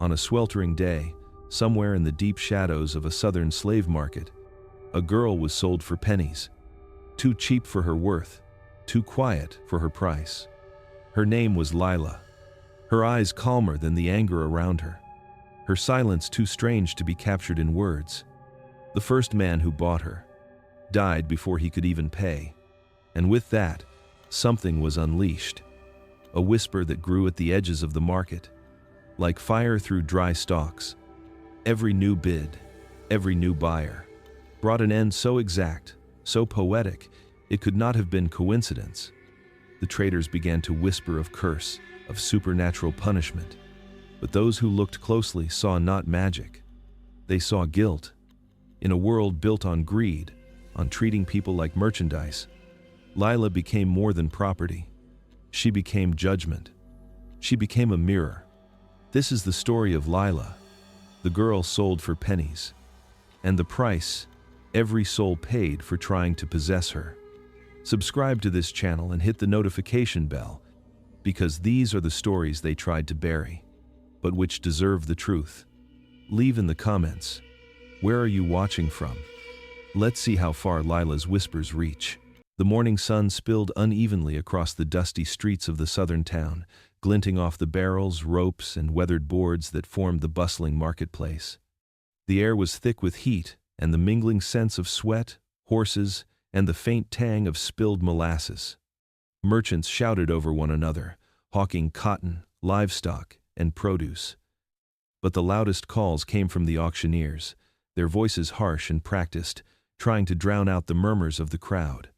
On a sweltering day, somewhere in the deep shadows of a southern slave market, a girl was sold for pennies. Too cheap for her worth, too quiet for her price. Her name was Lila, her eyes calmer than the anger around her, her silence too strange to be captured in words. The first man who bought her died before he could even pay, and with that, something was unleashed, a whisper that grew at the edges of the market, like fire through dry stalks. Every new bid, every new buyer, brought an end so exact, so poetic, it could not have been coincidence. The traders began to whisper of curse, of supernatural punishment. But those who looked closely saw not magic. They saw guilt. In a world built on greed, on treating people like merchandise, Lila became more than property. She became judgment. She became a mirror. This is the story of Lila, the girl sold for pennies, and the price every soul paid for trying to possess her. Subscribe to this channel and hit the notification bell, because these are the stories they tried to bury, but which deserve the truth. Leave in the comments, where are you watching from? Let's see how far Lila's whispers reach. The morning sun spilled unevenly across the dusty streets of the southern town, glinting off the barrels, ropes, and weathered boards that formed the bustling marketplace. The air was thick with heat and the mingling scents of sweat, horses, and the faint tang of spilled molasses. Merchants shouted over one another, hawking cotton, livestock, and produce. But the loudest calls came from the auctioneers, their voices harsh and practiced, trying to drown out the murmurs of the crowd.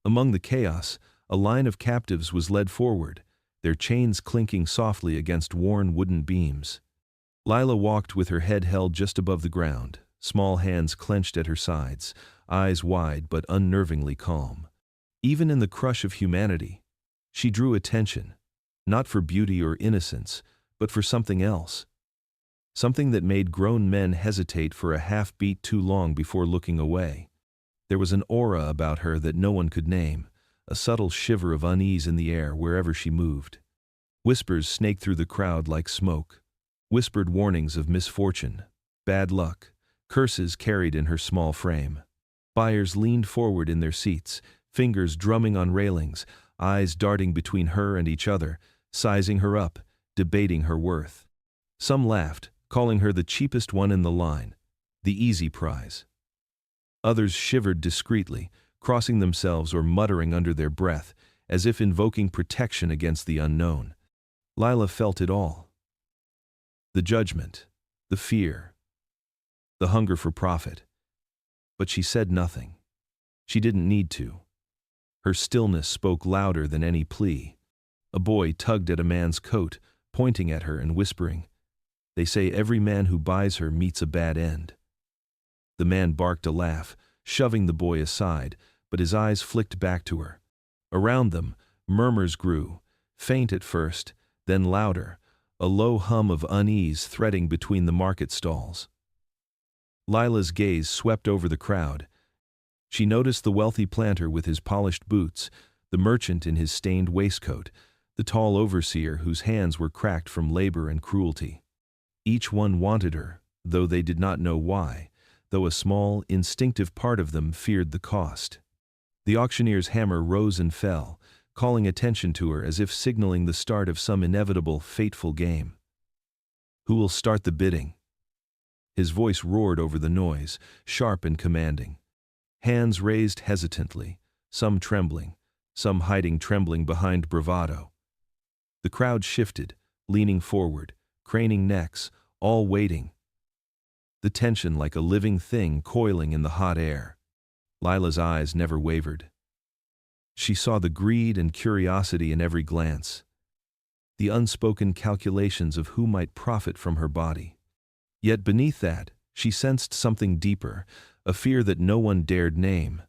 Among the chaos, a line of captives was led forward, their chains clinking softly against worn wooden beams. Lila walked with her head held just above the ground, small hands clenched at her sides, eyes wide but unnervingly calm. Even in the crush of humanity, she drew attention, not for beauty or innocence, but for something else. Something that made grown men hesitate for a half-beat too long before looking away. There was an aura about her that no one could name, a subtle shiver of unease in the air wherever she moved. Whispers snaked through the crowd like smoke, whispered warnings of misfortune, bad luck, curses carried in her small frame. Buyers leaned forward in their seats, fingers drumming on railings, eyes darting between her and each other, sizing her up, debating her worth. Some laughed, calling her the cheapest one in the line, the easy prize. Others shivered discreetly, crossing themselves or muttering under their breath, as if invoking protection against the unknown. Lila felt it all. The judgment, the fear, the hunger for profit. But she said nothing. She didn't need to. Her stillness spoke louder than any plea. A boy tugged at a man's coat, pointing at her and whispering, "They say every man who buys her meets a bad end." The man barked a laugh, shoving the boy aside, but his eyes flicked back to her. Around them, murmurs grew, faint at first, then louder, a low hum of unease threading between the market stalls. Lila's gaze swept over the crowd. She noticed the wealthy planter with his polished boots, the merchant in his stained waistcoat, the tall overseer whose hands were cracked from labor and cruelty. Each one wanted her, though they did not know why, though a small, instinctive part of them feared the cost. The auctioneer's hammer rose and fell, calling attention to her as if signaling the start of some inevitable, fateful game. "Who will start the bidding?" His voice roared over the noise, sharp and commanding. Hands raised hesitantly, some trembling, some hiding trembling behind bravado. The crowd shifted, leaning forward, craning necks, all waiting. The tension like a living thing coiling in the hot air. Lila's eyes never wavered. She saw the greed and curiosity in every glance, the unspoken calculations of who might profit from her body. Yet beneath that, she sensed something deeper, a fear that no one dared name.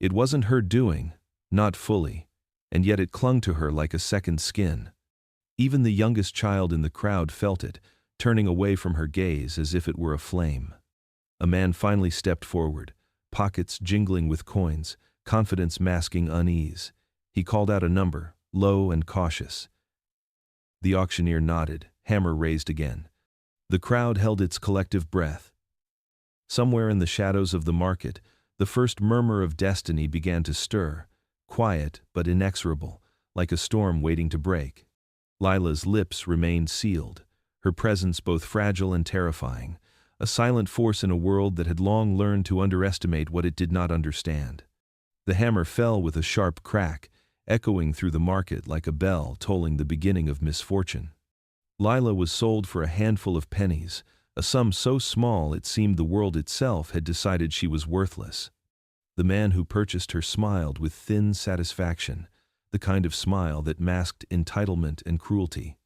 It wasn't her doing, not fully, and yet it clung to her like a second skin. Even the youngest child in the crowd felt it, turning away from her gaze as if it were a flame. A man finally stepped forward, pockets jingling with coins, confidence masking unease. He called out a number, low and cautious. The auctioneer nodded, hammer raised again. The crowd held its collective breath. Somewhere in the shadows of the market, the first murmur of destiny began to stir, quiet but inexorable, like a storm waiting to break. Lila's lips remained sealed, her presence both fragile and terrifying, a silent force in a world that had long learned to underestimate what it did not understand. The hammer fell with a sharp crack, echoing through the market like a bell tolling the beginning of misfortune. Lila was sold for a handful of pennies, a sum so small it seemed the world itself had decided she was worthless. The man who purchased her smiled with thin satisfaction, the kind of smile that masked entitlement and cruelty.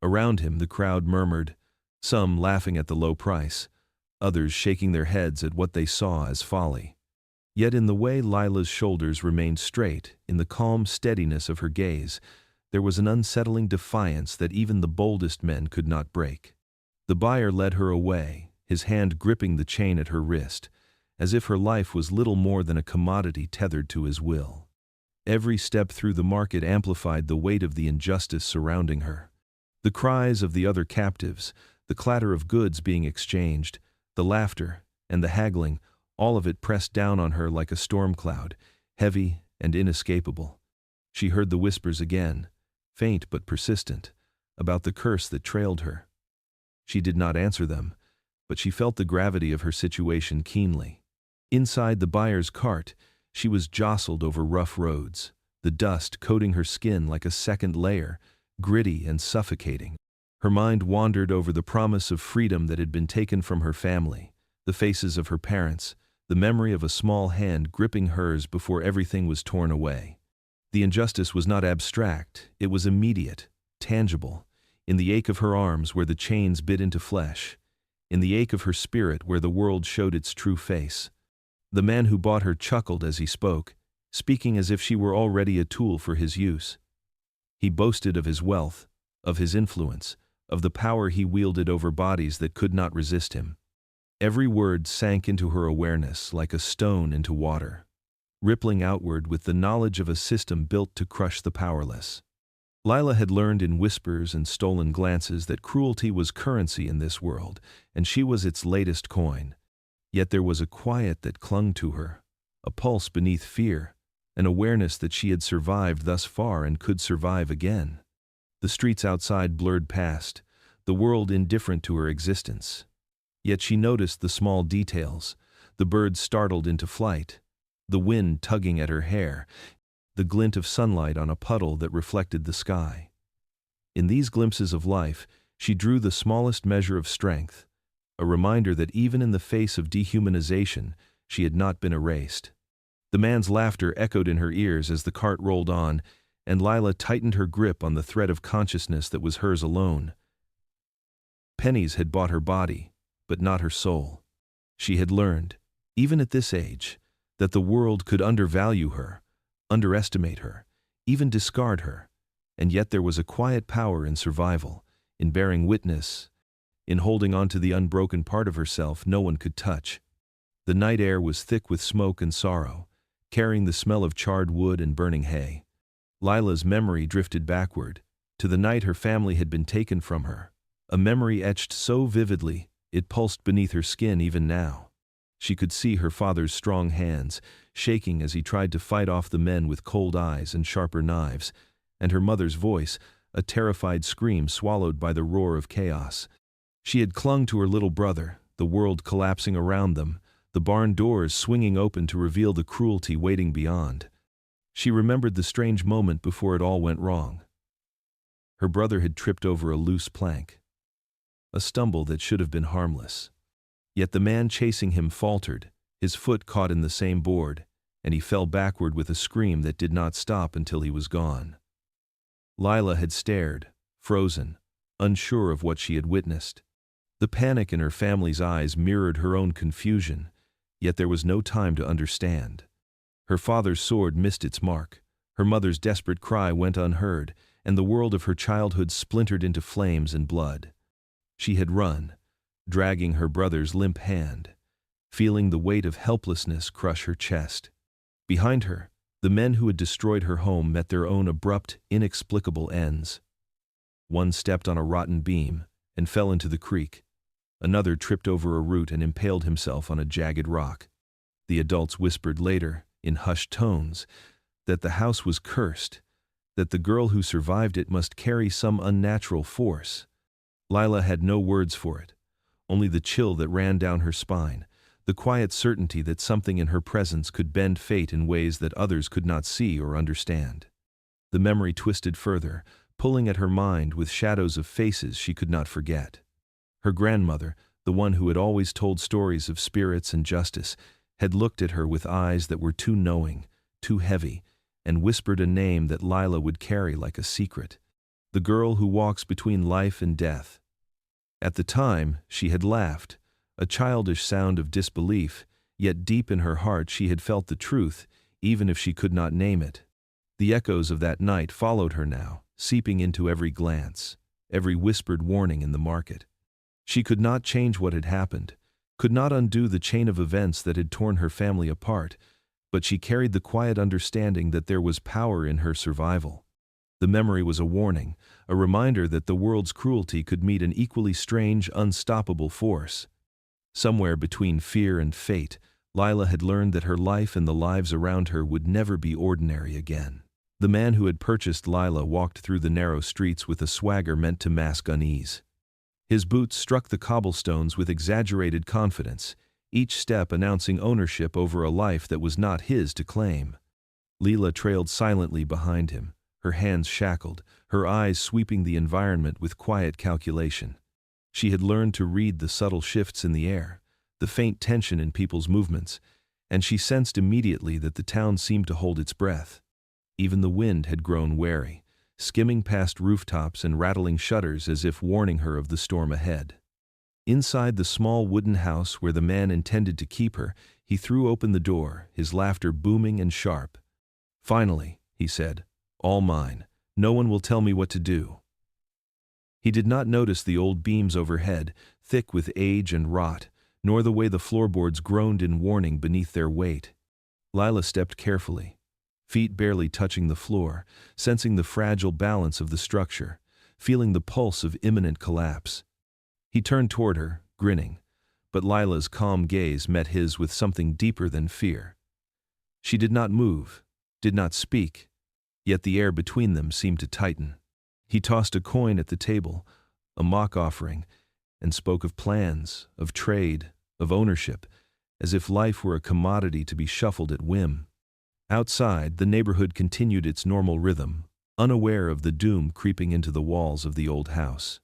Around him the crowd murmured, some laughing at the low price, others shaking their heads at what they saw as folly. Yet in the way Lila's shoulders remained straight, in the calm steadiness of her gaze, there was an unsettling defiance that even the boldest men could not break. The buyer led her away, his hand gripping the chain at her wrist, as if her life was little more than a commodity tethered to his will. Every step through the market amplified the weight of the injustice surrounding her. The cries of the other captives, the clatter of goods being exchanged, the laughter, and the haggling, all of it pressed down on her like a storm cloud, heavy and inescapable. She heard the whispers again, faint but persistent, about the curse that trailed her. She did not answer them, but she felt the gravity of her situation keenly. Inside the buyer's cart, she was jostled over rough roads, the dust coating her skin like a second layer, gritty and suffocating. Her mind wandered over the promise of freedom that had been taken from her family, the faces of her parents, the memory of a small hand gripping hers before everything was torn away. The injustice was not abstract, it was immediate, tangible, in the ache of her arms where the chains bit into flesh, in the ache of her spirit where the world showed its true face. The man who bought her chuckled as he spoke, speaking as if she were already a tool for his use. He boasted of his wealth, of his influence, of the power he wielded over bodies that could not resist him. Every word sank into her awareness like a stone into water, rippling outward with the knowledge of a system built to crush the powerless. Lila had learned in whispers and stolen glances that cruelty was currency in this world, and she was its latest coin. Yet there was a quiet that clung to her, a pulse beneath fear, an awareness that she had survived thus far and could survive again. The streets outside blurred past, the world indifferent to her existence. Yet she noticed the small details, the birds startled into flight, the wind tugging at her hair, the glint of sunlight on a puddle that reflected the sky. In these glimpses of life, she drew the smallest measure of strength, a reminder that even in the face of dehumanization, she had not been erased. The man's laughter echoed in her ears as the cart rolled on, and Lila tightened her grip on the thread of consciousness that was hers alone. Pennies had bought her body, but not her soul. She had learned, even at this age, that the world could undervalue her, underestimate her, even discard her, and yet there was a quiet power in survival, in bearing witness, in holding on to the unbroken part of herself no one could touch. The night air was thick with smoke and sorrow, carrying the smell of charred wood and burning hay. Lila's memory drifted backward, to the night her family had been taken from her, a memory etched so vividly it pulsed beneath her skin even now. She could see her father's strong hands, shaking as he tried to fight off the men with cold eyes and sharper knives, and her mother's voice, a terrified scream swallowed by the roar of chaos. She had clung to her little brother, the world collapsing around them, the barn doors swinging open to reveal the cruelty waiting beyond. She remembered the strange moment before it all went wrong. Her brother had tripped over a loose plank, a stumble that should have been harmless. Yet the man chasing him faltered, his foot caught in the same board, and he fell backward with a scream that did not stop until he was gone. Lila had stared, frozen, unsure of what she had witnessed. The panic in her family's eyes mirrored her own confusion, yet there was no time to understand. Her father's sword missed its mark, her mother's desperate cry went unheard, and the world of her childhood splintered into flames and blood. She had run, dragging her brother's limp hand, feeling the weight of helplessness crush her chest. Behind her, the men who had destroyed her home met their own abrupt, inexplicable ends. One stepped on a rotten beam and fell into the creek, Another tripped over a root and impaled himself on a jagged rock. The adults whispered later, in hushed tones, that the house was cursed, that the girl who survived it must carry some unnatural force. Lila had no words for it, only the chill that ran down her spine, the quiet certainty that something in her presence could bend fate in ways that others could not see or understand. The memory twisted further, pulling at her mind with shadows of faces she could not forget. Her grandmother, the one who had always told stories of spirits and justice, had looked at her with eyes that were too knowing, too heavy, and whispered a name that Lila would carry like a secret. The girl who walks between life and death. At the time, she had laughed, a childish sound of disbelief, yet deep in her heart she had felt the truth, even if she could not name it. The echoes of that night followed her now, seeping into every glance, every whispered warning in the market. She could not change what had happened, could not undo the chain of events that had torn her family apart, but she carried the quiet understanding that there was power in her survival. The memory was a warning, a reminder that the world's cruelty could meet an equally strange, unstoppable force. Somewhere between fear and fate, Lila had learned that her life and the lives around her would never be ordinary again. The man who had purchased Lila walked through the narrow streets with a swagger meant to mask unease. His boots struck the cobblestones with exaggerated confidence, each step announcing ownership over a life that was not his to claim. Lila trailed silently behind him, her hands shackled, her eyes sweeping the environment with quiet calculation. She had learned to read the subtle shifts in the air, the faint tension in people's movements, and she sensed immediately that the town seemed to hold its breath. Even the wind had grown wary, skimming past rooftops and rattling shutters as if warning her of the storm ahead. Inside the small wooden house where the man intended to keep her, he threw open the door, his laughter booming and sharp. "Finally," he said, "all mine. No one will tell me what to do." He did not notice the old beams overhead, thick with age and rot, nor the way the floorboards groaned in warning beneath their weight. Lila stepped carefully, feet barely touching the floor, sensing the fragile balance of the structure, feeling the pulse of imminent collapse. He turned toward her, grinning, but Lila's calm gaze met his with something deeper than fear. She did not move, did not speak, yet the air between them seemed to tighten. He tossed a coin at the table, a mock offering, and spoke of plans, of trade, of ownership, as if life were a commodity to be shuffled at whim. Outside, the neighborhood continued its normal rhythm, unaware of the doom creeping into the walls of the old house.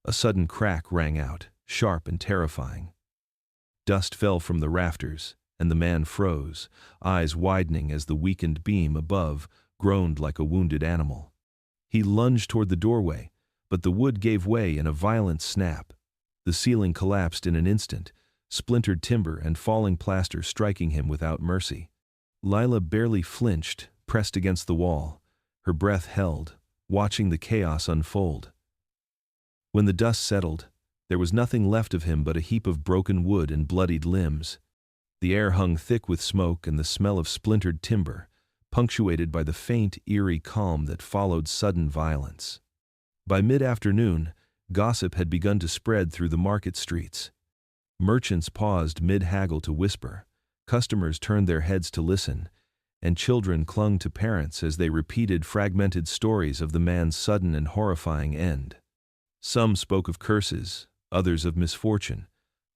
A sudden crack rang out, sharp and terrifying. Dust fell from the rafters, and the man froze, eyes widening as the weakened beam above groaned like a wounded animal. He lunged toward the doorway, but the wood gave way in a violent snap. The ceiling collapsed in an instant, splintered timber and falling plaster striking him without mercy. Lila barely flinched, pressed against the wall, her breath held, watching the chaos unfold. When the dust settled, there was nothing left of him but a heap of broken wood and bloodied limbs. The air hung thick with smoke and the smell of splintered timber, punctuated by the faint, eerie calm that followed sudden violence. By mid-afternoon, gossip had begun to spread through the market streets. Merchants paused mid-haggle to whisper, customers turned their heads to listen, and children clung to parents as they repeated fragmented stories of the man's sudden and horrifying end. Some spoke of curses, others of misfortune,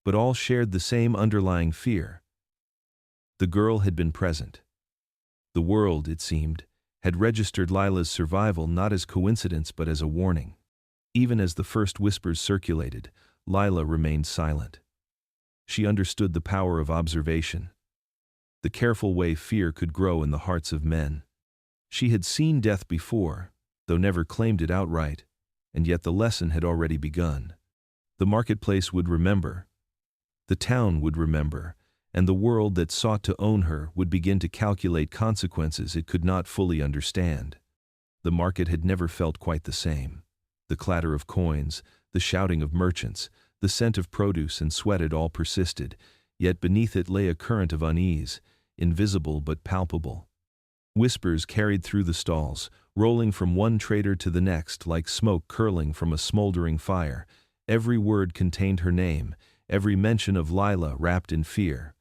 but all shared the same underlying fear. The girl had been present. The world, it seemed, had registered Lila's survival not as coincidence but as a warning. Even as the first whispers circulated, Lila remained silent. She understood the power of observation, the careful way fear could grow in the hearts of men. She had seen death before, though never claimed it outright, and yet the lesson had already begun. The marketplace would remember. The town would remember, and the world that sought to own her would begin to calculate consequences it could not fully understand. The market had never felt quite the same. The clatter of coins, the shouting of merchants, the scent of produce and sweat had all persisted, yet beneath it lay a current of unease, invisible but palpable. Whispers carried through the stalls, rolling from one trader to the next like smoke curling from a smoldering fire, Every word contained her name, every mention of Lila wrapped in fear.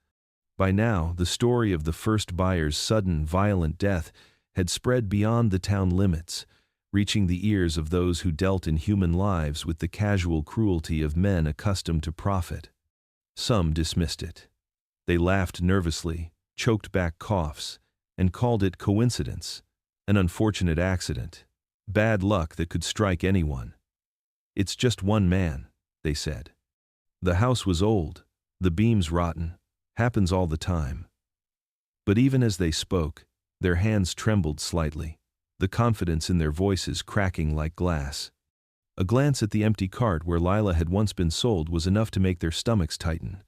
By now, the story of the first buyer's sudden, violent death had spread beyond the town limits, reaching the ears of those who dealt in human lives with the casual cruelty of men accustomed to profit. Some dismissed it. They laughed nervously, choked back coughs, and called it coincidence, an unfortunate accident, bad luck that could strike anyone. "It's just one man," they said. "The house was old, the beams rotten, happens all the time." But even as they spoke, their hands trembled slightly, the confidence in their voices cracking like glass. A glance at the empty cart where Lila had once been sold was enough to make their stomachs tighten.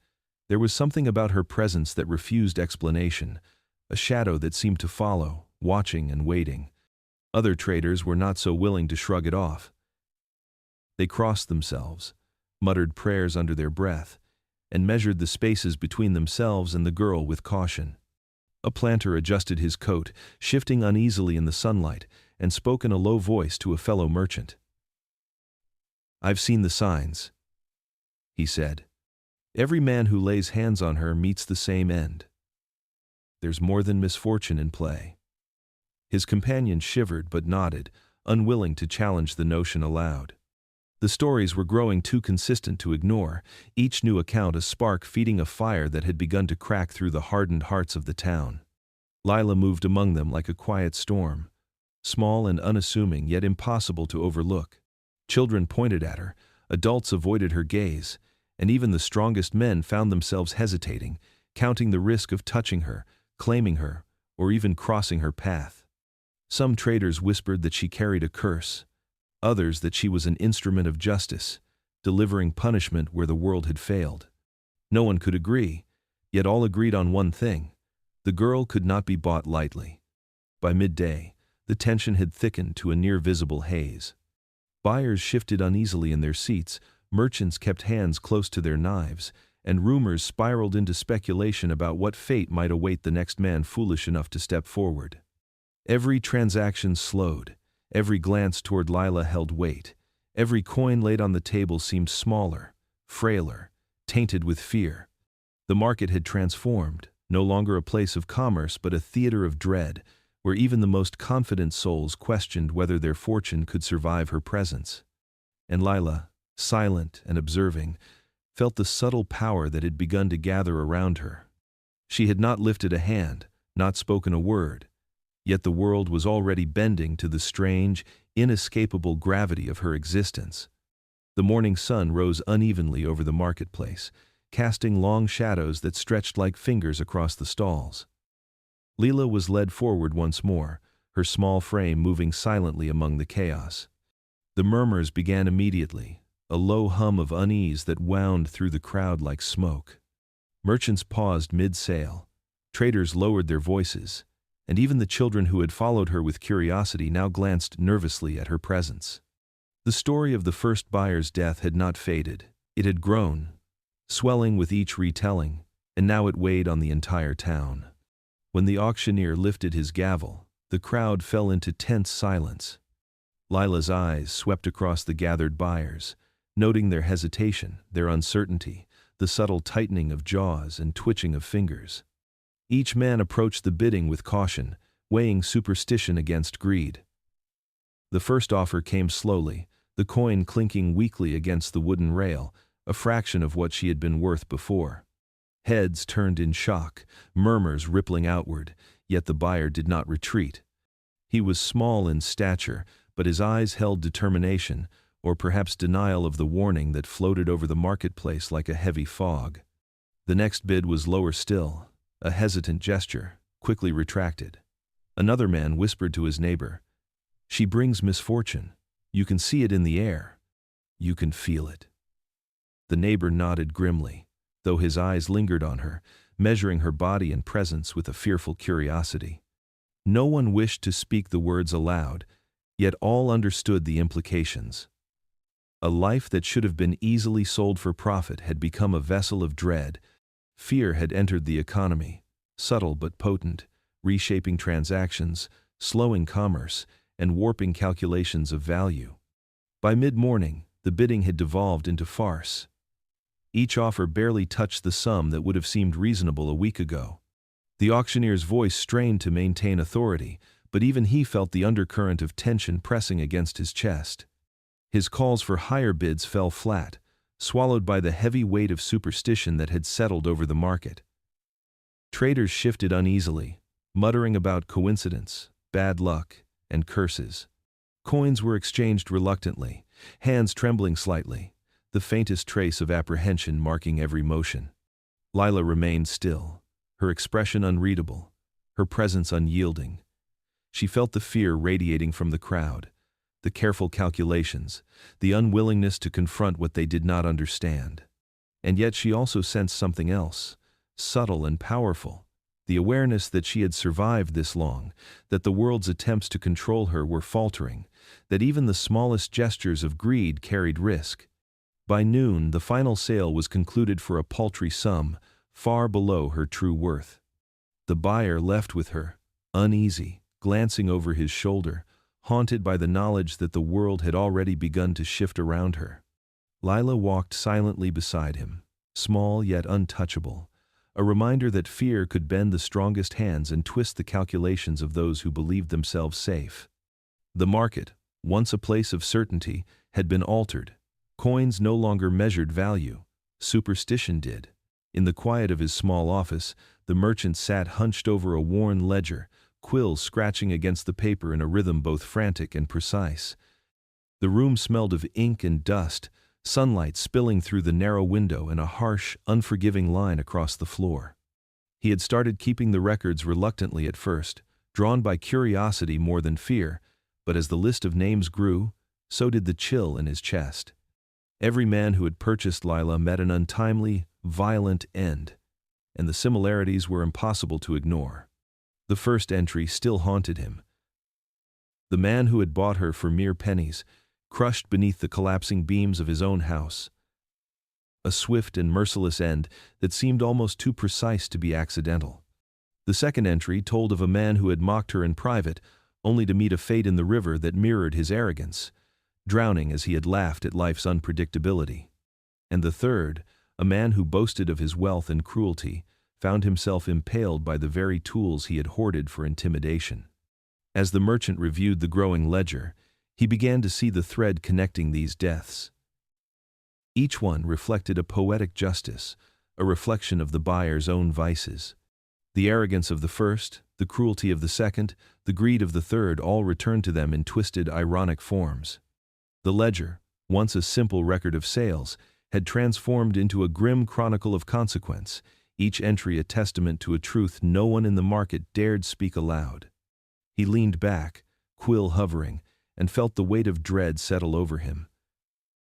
There was something about her presence that refused explanation, a shadow that seemed to follow, watching and waiting. Other traders were not so willing to shrug it off. They crossed themselves, muttered prayers under their breath, and measured the spaces between themselves and the girl with caution. A planter adjusted his coat, shifting uneasily in the sunlight, and spoke in a low voice to a fellow merchant. "I've seen the signs," he said. "Every man who lays hands on her meets the same end. There's more than misfortune in play." His companion shivered but nodded, unwilling to challenge the notion aloud. The stories were growing too consistent to ignore, each new account a spark feeding a fire that had begun to crack through the hardened hearts of the town. Lila moved among them like a quiet storm, small and unassuming yet impossible to overlook. Children pointed at her, adults avoided her gaze, and even the strongest men found themselves hesitating, counting the risk of touching her, claiming her, or even crossing her path. Some traders whispered that she carried a curse, others that she was an instrument of justice, delivering punishment where the world had failed. No one could agree, yet all agreed on one thing: the girl could not be bought lightly. By midday, the tension had thickened to a near-visible haze. Buyers shifted uneasily in their seats, merchants kept hands close to their knives, and rumors spiraled into speculation about what fate might await the next man foolish enough to step forward. Every transaction slowed. Every glance toward Lila held weight. Every coin laid on the table seemed smaller, frailer, tainted with fear. The market had transformed, no longer a place of commerce but a theater of dread, where even the most confident souls questioned whether their fortune could survive her presence. And Lila, silent and observing, felt the subtle power that had begun to gather around her. She had not lifted a hand, not spoken a word, yet the world was already bending to the strange, inescapable gravity of her existence. The morning sun rose unevenly over the marketplace, casting long shadows that stretched like fingers across the stalls. Lila was led forward once more, her small frame moving silently among the chaos. The murmurs began immediately, a low hum of unease that wound through the crowd like smoke. Merchants paused mid-sale, traders lowered their voices, and even the children who had followed her with curiosity now glanced nervously at her presence. The story of the first buyer's death had not faded. It had grown, swelling with each retelling, and now it weighed on the entire town. When the auctioneer lifted his gavel, the crowd fell into tense silence. Lila's eyes swept across the gathered buyers, noting their hesitation, their uncertainty, the subtle tightening of jaws and twitching of fingers. Each man approached the bidding with caution, weighing superstition against greed. The first offer came slowly, the coin clinking weakly against the wooden rail, a fraction of what she had been worth before. Heads turned in shock, murmurs rippling outward, yet the buyer did not retreat. He was small in stature, but his eyes held determination, or perhaps denial of the warning that floated over the marketplace like a heavy fog. The next bid was lower still. A hesitant gesture, quickly retracted. Another man whispered to his neighbor, "She brings misfortune. You can see it in the air. You can feel it." The neighbor nodded grimly, though his eyes lingered on her, measuring her body and presence with a fearful curiosity. No one wished to speak the words aloud, yet all understood the implications. A life that should have been easily sold for profit had become a vessel of dread. Fear had entered the economy, subtle but potent, reshaping transactions, slowing commerce, and warping calculations of value. By mid-morning, the bidding had devolved into farce. Each offer barely touched the sum that would have seemed reasonable a week ago. The auctioneer's voice strained to maintain authority, but even he felt the undercurrent of tension pressing against his chest. His calls for higher bids fell flat, swallowed by the heavy weight of superstition that had settled over the market. Traders shifted uneasily, muttering about coincidence, bad luck, and curses. Coins were exchanged reluctantly, hands trembling slightly, the faintest trace of apprehension marking every motion. Lila remained still, her expression unreadable, her presence unyielding. She felt the fear radiating from the crowd, the careful calculations, the unwillingness to confront what they did not understand. And yet she also sensed something else, subtle and powerful, the awareness that she had survived this long, that the world's attempts to control her were faltering, that even the smallest gestures of greed carried risk. By noon, the final sale was concluded for a paltry sum, far below her true worth. The buyer left with her, uneasy, glancing over his shoulder, haunted by the knowledge that the world had already begun to shift around her. Lila walked silently beside him, small yet untouchable, a reminder that fear could bend the strongest hands and twist the calculations of those who believed themselves safe. The market, once a place of certainty, had been altered. Coins no longer measured value. Superstition did. In the quiet of his small office, the merchant sat hunched over a worn ledger, quills scratching against the paper in a rhythm both frantic and precise. The room smelled of ink and dust, sunlight spilling through the narrow window and a harsh, unforgiving line across the floor. He had started keeping the records reluctantly at first, drawn by curiosity more than fear, but as the list of names grew, so did the chill in his chest. Every man who had purchased Lila met an untimely, violent end, and the similarities were impossible to ignore. The first entry still haunted him. The man who had bought her for mere pennies, crushed beneath the collapsing beams of his own house. A swift and merciless end that seemed almost too precise to be accidental. The second entry told of a man who had mocked her in private, only to meet a fate in the river that mirrored his arrogance, drowning as he had laughed at life's unpredictability. And the third, a man who boasted of his wealth and cruelty, found himself impaled by the very tools he had hoarded for intimidation. As the merchant reviewed the growing ledger, he began to see the thread connecting these deaths. Each one reflected a poetic justice, a reflection of the buyer's own vices. The arrogance of the first, the cruelty of the second, the greed of the third all returned to them in twisted, ironic forms. The ledger, once a simple record of sales, had transformed into a grim chronicle of consequence, each entry a testament to a truth no one in the market dared speak aloud. He leaned back, quill hovering, and felt the weight of dread settle over him.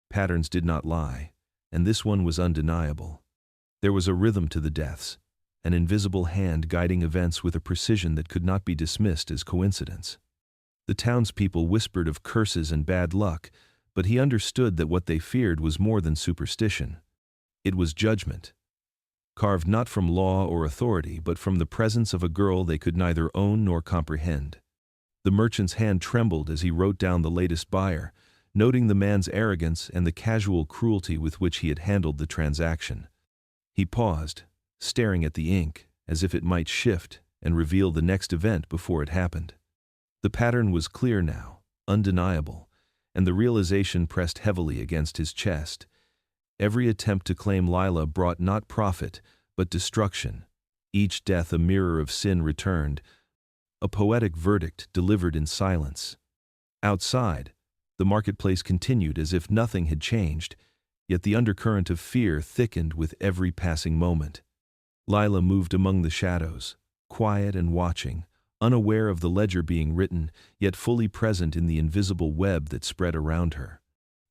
Patterns did not lie, and this one was undeniable. There was a rhythm to the deaths, an invisible hand guiding events with a precision that could not be dismissed as coincidence. The townspeople whispered of curses and bad luck, but he understood that what they feared was more than superstition. It was judgment, carved not from law or authority, but from the presence of a girl they could neither own nor comprehend. The merchant's hand trembled as he wrote down the latest buyer, noting the man's arrogance and the casual cruelty with which he had handled the transaction. He paused, staring at the ink, as if it might shift and reveal the next event before it happened. The pattern was clear now, undeniable, and the realization pressed heavily against his chest. Every attempt to claim Lila brought not profit, but destruction. Each death a mirror of sin returned, a poetic verdict delivered in silence. Outside, the marketplace continued as if nothing had changed, yet the undercurrent of fear thickened with every passing moment. Lila moved among the shadows, quiet and watching, unaware of the ledger being written, yet fully present in the invisible web that spread around her.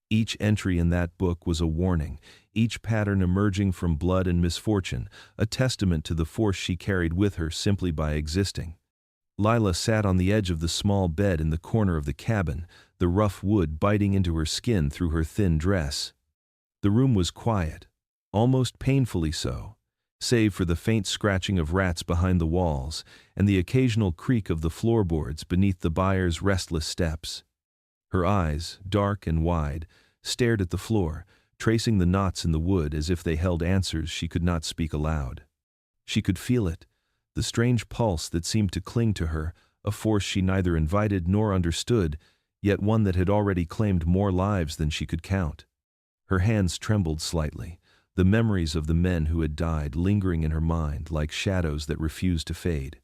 Each entry in that book was a warning, each pattern emerging from blood and misfortune, a testament to the force she carried with her simply by existing. Lila sat on the edge of the small bed in the corner of the cabin, the rough wood biting into her skin through her thin dress. The room was quiet, almost painfully so, save for the faint scratching of rats behind the walls and the occasional creak of the floorboards beneath the buyer's restless steps. Her eyes, dark and wide, stared at the floor, tracing the knots in the wood as if they held answers she could not speak aloud. She could feel it, the strange pulse that seemed to cling to her, a force she neither invited nor understood, yet one that had already claimed more lives than she could count. Her hands trembled slightly, the memories of the men who had died lingering in her mind like shadows that refused to fade.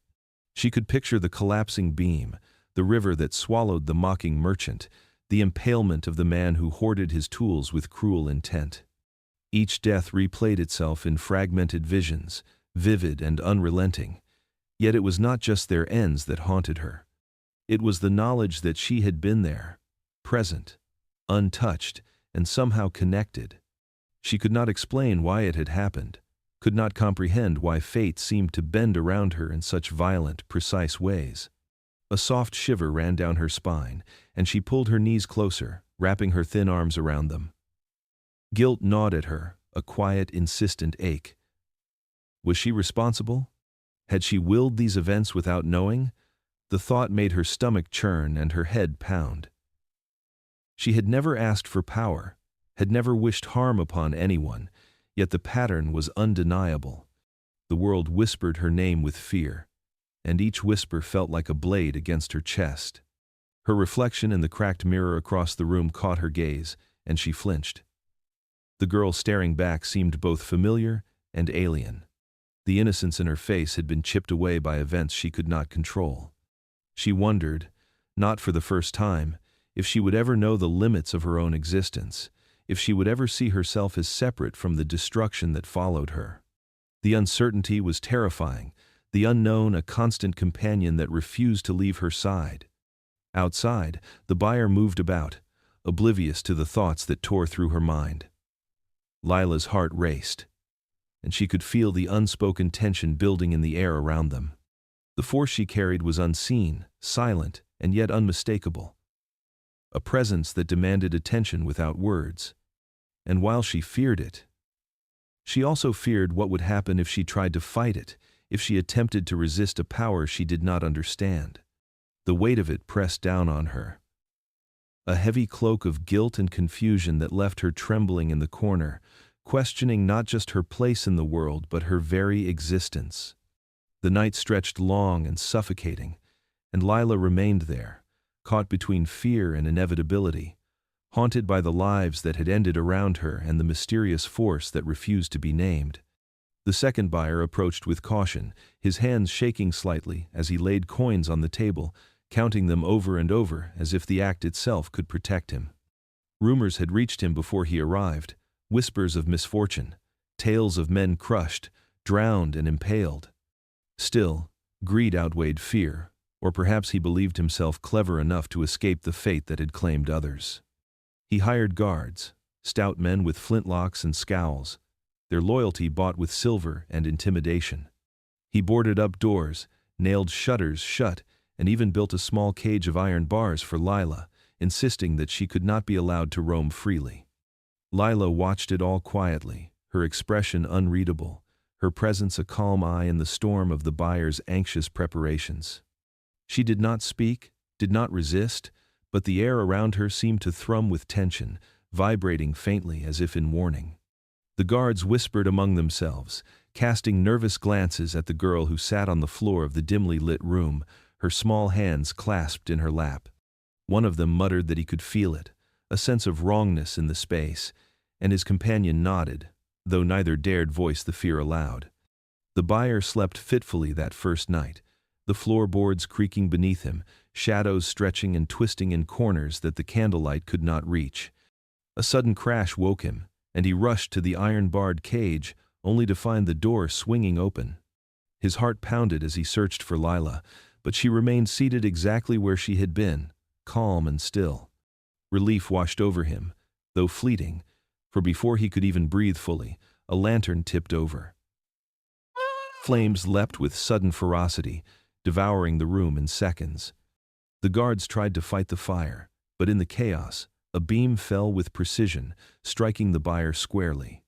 She could picture the collapsing beam, the river that swallowed the mocking merchant, the impalement of the man who hoarded his tools with cruel intent. Each death replayed itself in fragmented visions, vivid and unrelenting, yet it was not just their ends that haunted her. It was the knowledge that she had been there, present, untouched, and somehow connected. She could not explain why it had happened, could not comprehend why fate seemed to bend around her in such violent, precise ways. A soft shiver ran down her spine, and she pulled her knees closer, wrapping her thin arms around them. Guilt gnawed at her, a quiet, insistent ache. Was she responsible? Had she willed these events without knowing? The thought made her stomach churn and her head pound. She had never asked for power, had never wished harm upon anyone, yet the pattern was undeniable. The world whispered her name with fear, and each whisper felt like a blade against her chest. Her reflection in the cracked mirror across the room caught her gaze, and she flinched. The girl staring back seemed both familiar and alien. The innocence in her face had been chipped away by events she could not control. She wondered, not for the first time, if she would ever know the limits of her own existence, if she would ever see herself as separate from the destruction that followed her. The uncertainty was terrifying, the unknown a constant companion that refused to leave her side. Outside, the buyer moved about, oblivious to the thoughts that tore through her mind. Lila's heart raced, and she could feel the unspoken tension building in the air around them. The force she carried was unseen, silent, and yet unmistakable. A presence that demanded attention without words. And while she feared it, she also feared what would happen if she tried to fight it, if she attempted to resist a power she did not understand. The weight of it pressed down on her. A heavy cloak of guilt and confusion that left her trembling in the corner, questioning not just her place in the world but her very existence. The night stretched long and suffocating, and Lila remained there, caught between fear and inevitability, haunted by the lives that had ended around her and the mysterious force that refused to be named. The second buyer approached with caution, his hands shaking slightly as he laid coins on the table, counting them over and over as if the act itself could protect him. Rumors had reached him before he arrived, whispers of misfortune, tales of men crushed, drowned, and impaled. Still, greed outweighed fear, or perhaps he believed himself clever enough to escape the fate that had claimed others. He hired guards, stout men with flintlocks and scowls, their loyalty bought with silver and intimidation. He boarded up doors, nailed shutters shut, and even built a small cage of iron bars for Lila, insisting that she could not be allowed to roam freely. Lila watched it all quietly, her expression unreadable, her presence a calm eye in the storm of the buyer's anxious preparations. She did not speak, did not resist, but the air around her seemed to thrum with tension, vibrating faintly as if in warning. The guards whispered among themselves, casting nervous glances at the girl who sat on the floor of the dimly lit room, her small hands clasped in her lap. One of them muttered that he could feel it, a sense of wrongness in the space, and his companion nodded, though neither dared voice the fear aloud. The buyer slept fitfully that first night, the floorboards creaking beneath him, shadows stretching and twisting in corners that the candlelight could not reach. A sudden crash woke him, and he rushed to the iron-barred cage, only to find the door swinging open. His heart pounded as he searched for Lila, but she remained seated exactly where she had been, calm and still. Relief washed over him, though fleeting, for before he could even breathe fully, a lantern tipped over. Flames leapt with sudden ferocity, devouring the room in seconds. The guards tried to fight the fire, but in the chaos, a beam fell with precision, striking the buyer squarely.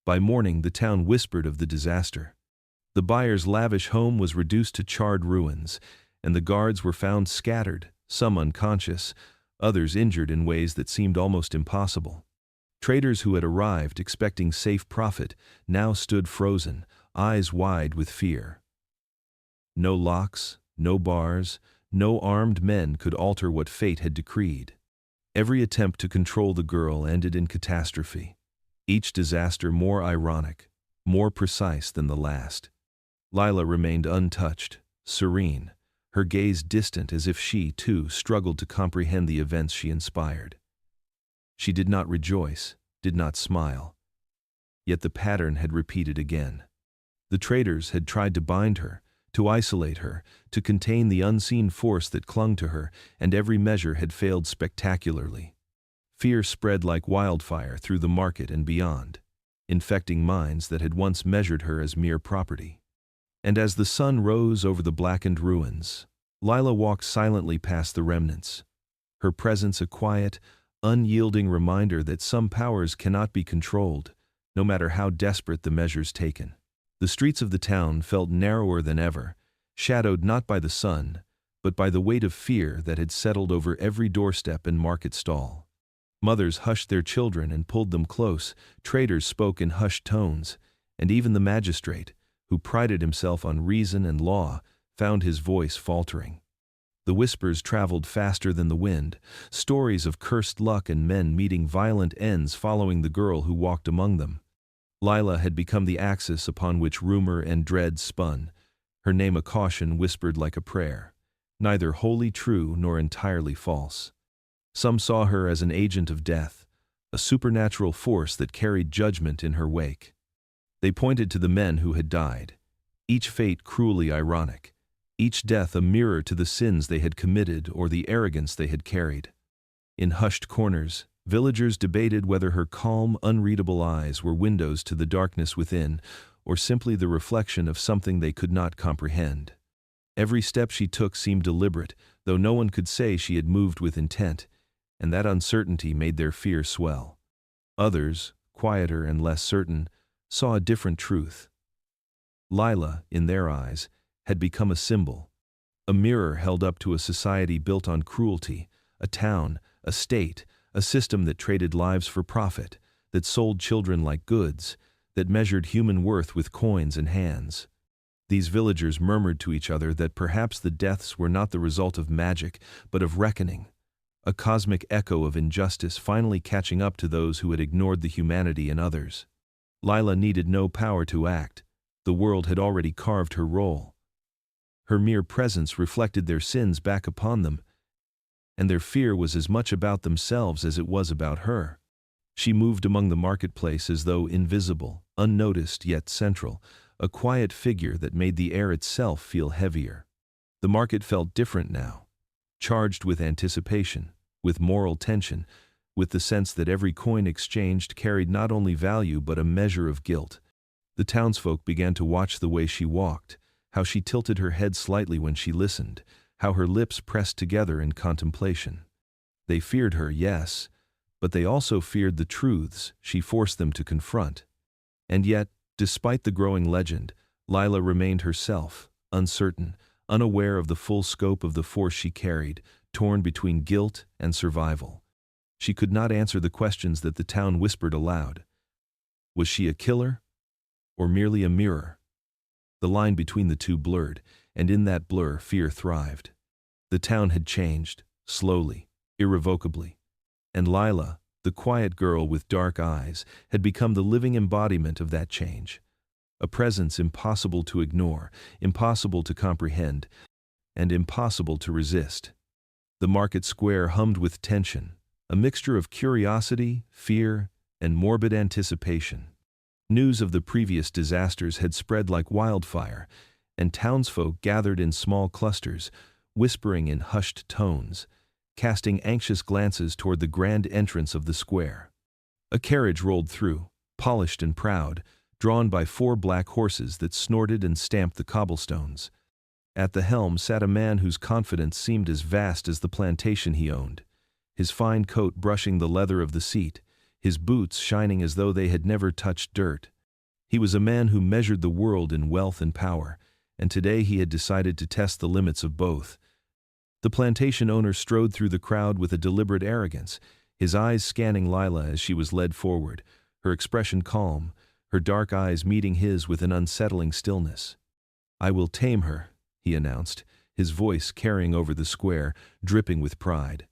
By morning, the town whispered of the disaster. The buyer's lavish home was reduced to charred ruins, and the guards were found scattered, some unconscious, others injured in ways that seemed almost impossible. Traders who had arrived expecting safe profit now stood frozen, eyes wide with fear. No locks, no bars, no armed men could alter what fate had decreed. Every attempt to control the girl ended in catastrophe, each disaster more ironic, more precise than the last. Lila remained untouched, serene, her gaze distant as if she, too, struggled to comprehend the events she inspired. She did not rejoice, did not smile. Yet the pattern had repeated again. The traders had tried to bind her, to isolate her, to contain the unseen force that clung to her, and every measure had failed spectacularly. Fear spread like wildfire through the market and beyond, infecting minds that had once measured her as mere property. And as the sun rose over the blackened ruins, Lila walked silently past the remnants, her presence a quiet, unyielding reminder that some powers cannot be controlled, no matter how desperate the measures taken. The streets of the town felt narrower than ever, shadowed not by the sun, but by the weight of fear that had settled over every doorstep and market stall. Mothers hushed their children and pulled them close, traders spoke in hushed tones, and even the magistrate, who prided himself on reason and law, found his voice faltering. The whispers traveled faster than the wind, stories of cursed luck and men meeting violent ends following the girl who walked among them. Lila had become the axis upon which rumor and dread spun, her name a caution whispered like a prayer, neither wholly true nor entirely false. Some saw her as an agent of death, a supernatural force that carried judgment in her wake. They pointed to the men who had died, each fate cruelly ironic, each death a mirror to the sins they had committed or the arrogance they had carried. In hushed corners, villagers debated whether her calm, unreadable eyes were windows to the darkness within, or simply the reflection of something they could not comprehend. Every step she took seemed deliberate, though no one could say she had moved with intent, and that uncertainty made their fear swell. Others, quieter and less certain, saw a different truth. Lila, in their eyes, had become a symbol, a mirror held up to a society built on cruelty, a town, a state, a system that traded lives for profit, that sold children like goods, that measured human worth with coins and hands. These villagers murmured to each other that perhaps the deaths were not the result of magic, but of reckoning, a cosmic echo of injustice finally catching up to those who had ignored the humanity in others. Lila needed no power to act. The world had already carved her role. Her mere presence reflected their sins back upon them, and their fear was as much about themselves as it was about her. She moved among the marketplace as though invisible, unnoticed yet central, a quiet figure that made the air itself feel heavier. The market felt different now, charged with anticipation, with moral tension, with the sense that every coin exchanged carried not only value but a measure of guilt. The townsfolk began to watch the way she walked, how she tilted her head slightly when she listened, how her lips pressed together in contemplation. They feared her, yes, but they also feared the truths she forced them to confront. And yet, despite the growing legend, Lila remained herself, uncertain, unaware of the full scope of the force she carried, torn between guilt and survival. She could not answer the questions that the town whispered aloud. Was she a killer, or merely a mirror? The line between the two blurred, and in that blur fear thrived. The town had changed, slowly, irrevocably. And Lila, the quiet girl with dark eyes, had become the living embodiment of that change. A presence impossible to ignore, impossible to comprehend, and impossible to resist. The market square hummed with tension, a mixture of curiosity, fear, and morbid anticipation. News of the previous disasters had spread like wildfire, and townsfolk gathered in small clusters, whispering in hushed tones, casting anxious glances toward the grand entrance of the square. A carriage rolled through, polished and proud, drawn by 4 black horses that snorted and stamped the cobblestones. At the helm sat a man whose confidence seemed as vast as the plantation he owned, his fine coat brushing the leather of the seat, his boots shining as though they had never touched dirt. He was a man who measured the world in wealth and power, and today he had decided to test the limits of both. The plantation owner strode through the crowd with a deliberate arrogance, his eyes scanning Lila as she was led forward, her expression calm, her dark eyes meeting his with an unsettling stillness. "I will tame her," he announced, his voice carrying over the square, dripping with pride.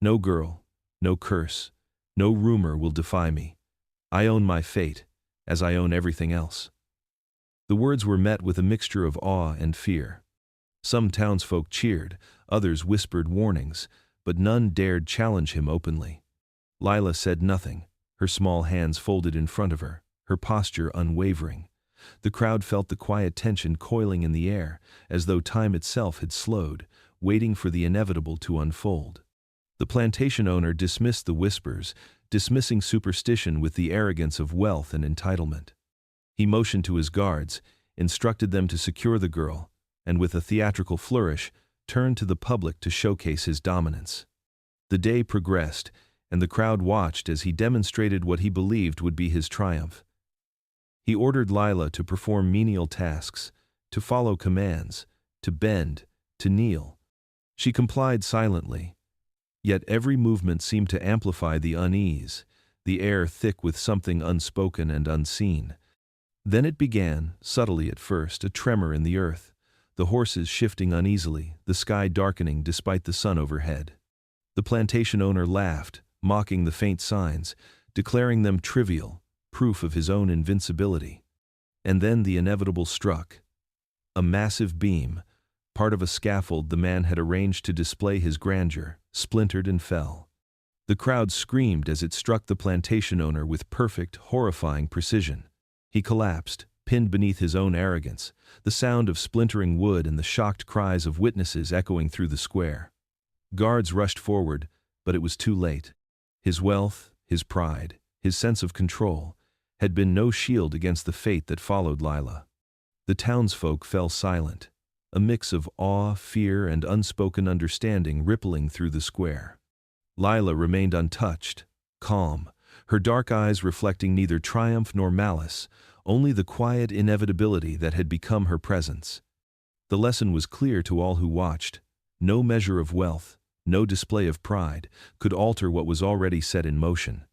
"No girl, no curse, no rumor will defy me. I own my fate, as I own everything else." The words were met with a mixture of awe and fear. Some townsfolk cheered, others whispered warnings, but none dared challenge him openly. Lila said nothing, her small hands folded in front of her, her posture unwavering. The crowd felt the quiet tension coiling in the air, as though time itself had slowed, waiting for the inevitable to unfold. The plantation owner dismissed the whispers, dismissing superstition with the arrogance of wealth and entitlement. He motioned to his guards, instructed them to secure the girl, and with a theatrical flourish, turned to the public to showcase his dominance. The day progressed, and the crowd watched as he demonstrated what he believed would be his triumph. He ordered Lila to perform menial tasks, to follow commands, to bend, to kneel. She complied silently. Yet every movement seemed to amplify the unease, the air thick with something unspoken and unseen. Then it began, subtly at first, a tremor in the earth, the horses shifting uneasily, the sky darkening despite the sun overhead. The plantation owner laughed, mocking the faint signs, declaring them trivial, proof of his own invincibility. And then the inevitable struck. A massive beam, part of a scaffold the man had arranged to display his grandeur, splintered and fell. The crowd screamed as it struck the plantation owner with perfect, horrifying precision. He collapsed, pinned beneath his own arrogance, the sound of splintering wood and the shocked cries of witnesses echoing through the square. Guards rushed forward, but it was too late. His wealth, his pride, his sense of control, had been no shield against the fate that followed Lila. The townsfolk fell silent, a mix of awe, fear, and unspoken understanding rippling through the square. Lila remained untouched, calm, her dark eyes reflecting neither triumph nor malice, only the quiet inevitability that had become her presence. The lesson was clear to all who watched. No measure of wealth, no display of pride, could alter what was already set in motion.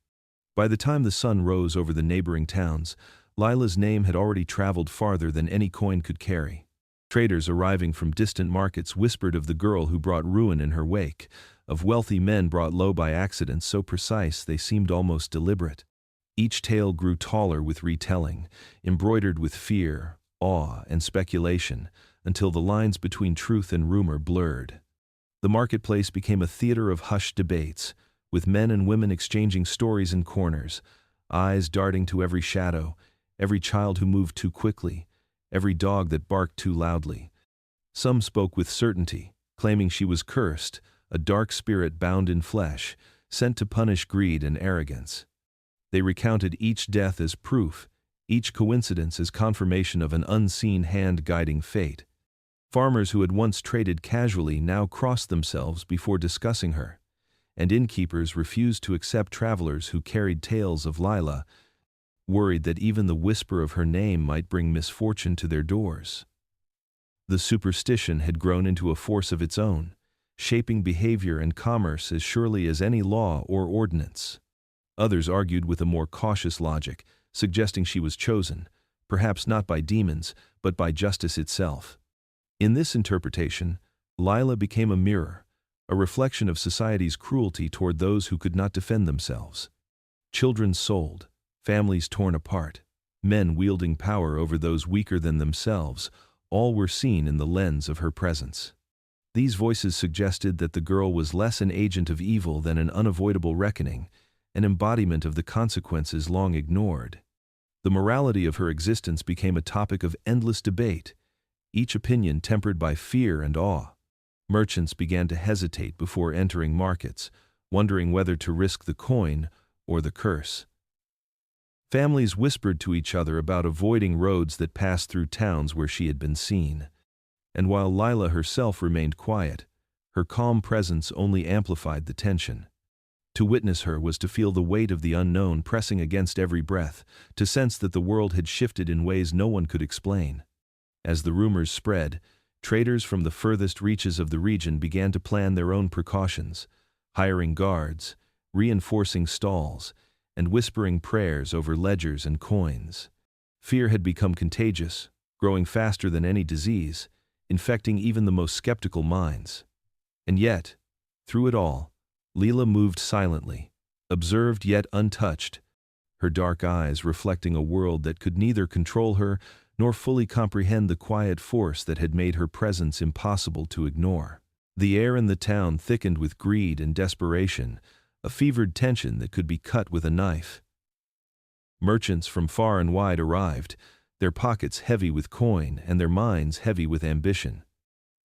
By the time the sun rose over the neighboring towns, Lila's name had already traveled farther than any coin could carry. Traders arriving from distant markets whispered of the girl who brought ruin in her wake, of wealthy men brought low by accidents so precise they seemed almost deliberate. Each tale grew taller with retelling, embroidered with fear, awe, and speculation, until the lines between truth and rumor blurred. The marketplace became a theater of hushed debates, with men and women exchanging stories in corners, eyes darting to every shadow, every child who moved too quickly, every dog that barked too loudly. Some spoke with certainty, claiming she was cursed, a dark spirit bound in flesh, sent to punish greed and arrogance. They recounted each death as proof, each coincidence as confirmation of an unseen hand guiding fate. Farmers who had once traded casually now crossed themselves before discussing her, and innkeepers refused to accept travelers who carried tales of Lila, worried that even the whisper of her name might bring misfortune to their doors. The superstition had grown into a force of its own, shaping behavior and commerce as surely as any law or ordinance. Others argued with a more cautious logic, suggesting she was chosen, perhaps not by demons, but by justice itself. In this interpretation, Lila became a mirror, a reflection of society's cruelty toward those who could not defend themselves. Children sold, families torn apart, men wielding power over those weaker than themselves, all were seen in the lens of her presence. These voices suggested that the girl was less an agent of evil than an unavoidable reckoning, an embodiment of the consequences long ignored. The morality of her existence became a topic of endless debate, each opinion tempered by fear and awe. Merchants began to hesitate before entering markets, wondering whether to risk the coin or the curse. Families whispered to each other about avoiding roads that passed through towns where she had been seen. And while Lila herself remained quiet, her calm presence only amplified the tension. To witness her was to feel the weight of the unknown pressing against every breath, to sense that the world had shifted in ways no one could explain. As the rumors spread, traders from the furthest reaches of the region began to plan their own precautions, hiring guards, reinforcing stalls, and whispering prayers over ledgers and coins. Fear had become contagious, growing faster than any disease, infecting even the most skeptical minds. And yet, through it all, Leela moved silently, observed yet untouched, her dark eyes reflecting a world that could neither control her nor fully comprehend the quiet force that had made her presence impossible to ignore. The air in the town thickened with greed and desperation, a fevered tension that could be cut with a knife. Merchants from far and wide arrived, their pockets heavy with coin and their minds heavy with ambition.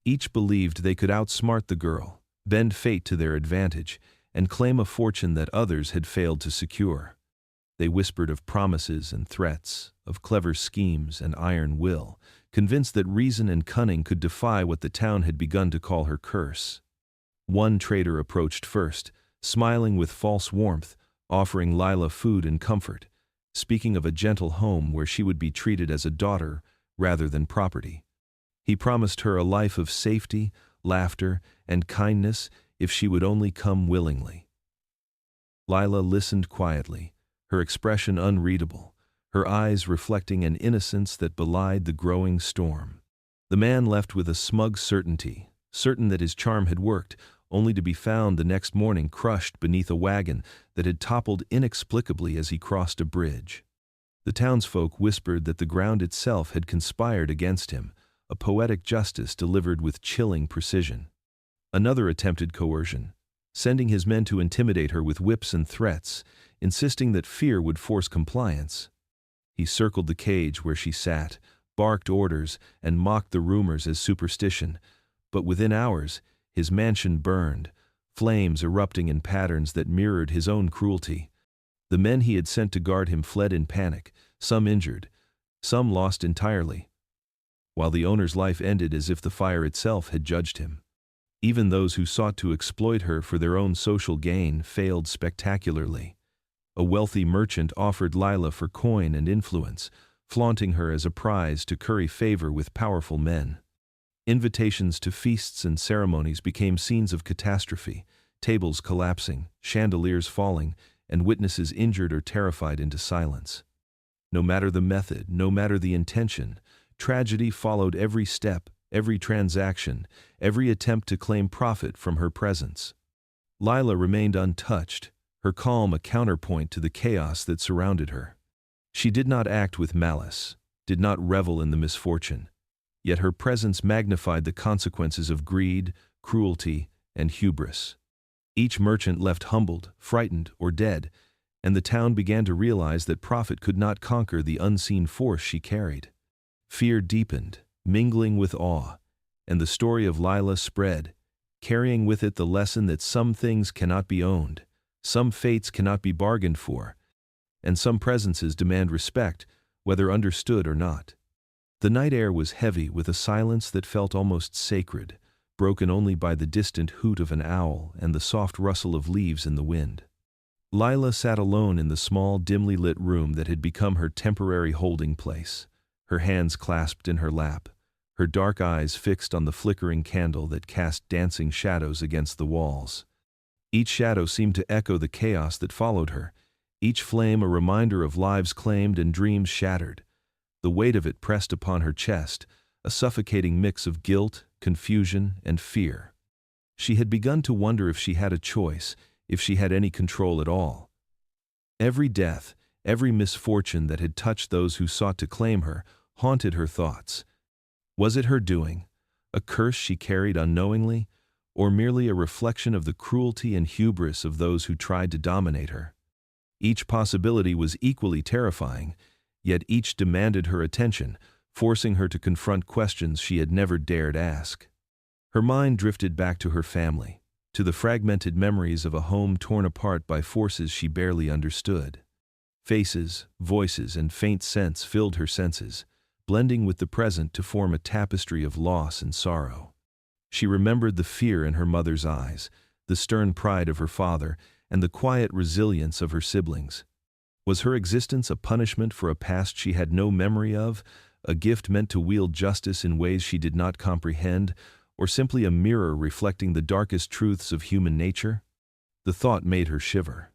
Each believed they could outsmart the girl, bend fate to their advantage, and claim a fortune that others had failed to secure. They whispered of promises and threats, of clever schemes and iron will, convinced that reason and cunning could defy what the town had begun to call her curse. One trader approached first, smiling with false warmth, offering Lila food and comfort, speaking of a gentle home where she would be treated as a daughter rather than property. He promised her a life of safety, laughter, and kindness if she would only come willingly. Lila listened quietly, her expression unreadable, her eyes reflecting an innocence that belied the growing storm. The man left with a smug certainty, certain that his charm had worked, only to be found the next morning crushed beneath a wagon that had toppled inexplicably as he crossed a bridge. The townsfolk whispered that the ground itself had conspired against him, a poetic justice delivered with chilling precision. Another attempted coercion, sending his men to intimidate her with whips and threats, insisting that fear would force compliance. He circled the cage where she sat, barked orders, and mocked the rumors as superstition, but within hours, his mansion burned, flames erupting in patterns that mirrored his own cruelty. The men he had sent to guard him fled in panic, some injured, some lost entirely, while the owner's life ended as if the fire itself had judged him. Even those who sought to exploit her for their own social gain failed spectacularly. A wealthy merchant offered Lila for coin and influence, flaunting her as a prize to curry favor with powerful men. Invitations to feasts and ceremonies became scenes of catastrophe, tables collapsing, chandeliers falling, and witnesses injured or terrified into silence. No matter the method, no matter the intention, tragedy followed every step, every transaction, every attempt to claim profit from her presence. Lila remained untouched, her calm a counterpoint to the chaos that surrounded her. She did not act with malice, did not revel in the misfortune, yet her presence magnified the consequences of greed, cruelty, and hubris. Each merchant left humbled, frightened, or dead, and the town began to realize that profit could not conquer the unseen force she carried. Fear deepened, mingling with awe, and the story of Lila spread, carrying with it the lesson that some things cannot be owned, some fates cannot be bargained for, and some presences demand respect, whether understood or not. The night air was heavy with a silence that felt almost sacred, broken only by the distant hoot of an owl and the soft rustle of leaves in the wind. Lila sat alone in the small, dimly lit room that had become her temporary holding place, her hands clasped in her lap, her dark eyes fixed on the flickering candle that cast dancing shadows against the walls. Each shadow seemed to echo the chaos that followed her, each flame a reminder of lives claimed and dreams shattered. The weight of it pressed upon her chest, a suffocating mix of guilt, confusion, and fear. She had begun to wonder if she had a choice, if she had any control at all. Every death, every misfortune that had touched those who sought to claim her, haunted her thoughts. Was it her doing, a curse she carried unknowingly, or merely a reflection of the cruelty and hubris of those who tried to dominate her? Each possibility was equally terrifying, yet each demanded her attention, forcing her to confront questions she had never dared ask. Her mind drifted back to her family, to the fragmented memories of a home torn apart by forces she barely understood. Faces, voices, and faint scents filled her senses, blending with the present to form a tapestry of loss and sorrow. She remembered the fear in her mother's eyes, the stern pride of her father, and the quiet resilience of her siblings. Was her existence a punishment for a past she had no memory of, a gift meant to wield justice in ways she did not comprehend, or simply a mirror reflecting the darkest truths of human nature? The thought made her shiver.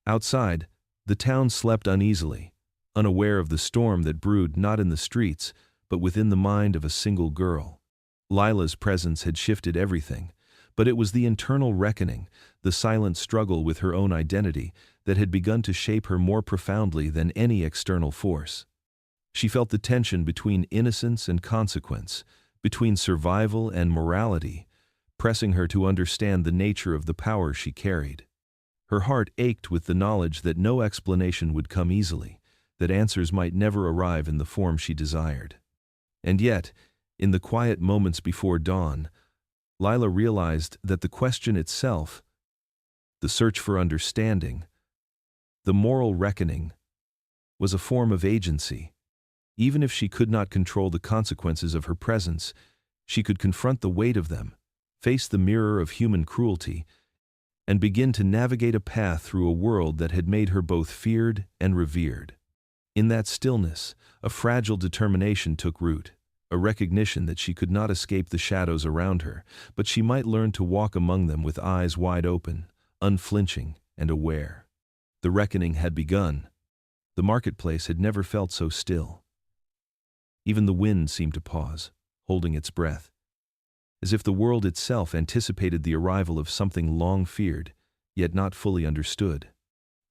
Outside, the town slept uneasily, unaware of the storm that brewed not in the streets, but within the mind of a single girl. Lila's presence had shifted everything, but it was the internal reckoning, the silent struggle with her own identity, that had begun to shape her more profoundly than any external force. She felt the tension between innocence and consequence, between survival and morality, pressing her to understand the nature of the power she carried. Her heart ached with the knowledge that no explanation would come easily, that answers might never arrive in the form she desired. And yet, in the quiet moments before dawn, Lila realized that the question itself, the search for understanding, the moral reckoning, was a form of agency. Even if she could not control the consequences of her presence, she could confront the weight of them, face the mirror of human cruelty, and begin to navigate a path through a world that had made her both feared and revered. In that stillness, a fragile determination took root, a recognition that she could not escape the shadows around her, but she might learn to walk among them with eyes wide open, unflinching and aware. The reckoning had begun. The marketplace had never felt so still. Even the wind seemed to pause, holding its breath, as if the world itself anticipated the arrival of something long feared, yet not fully understood.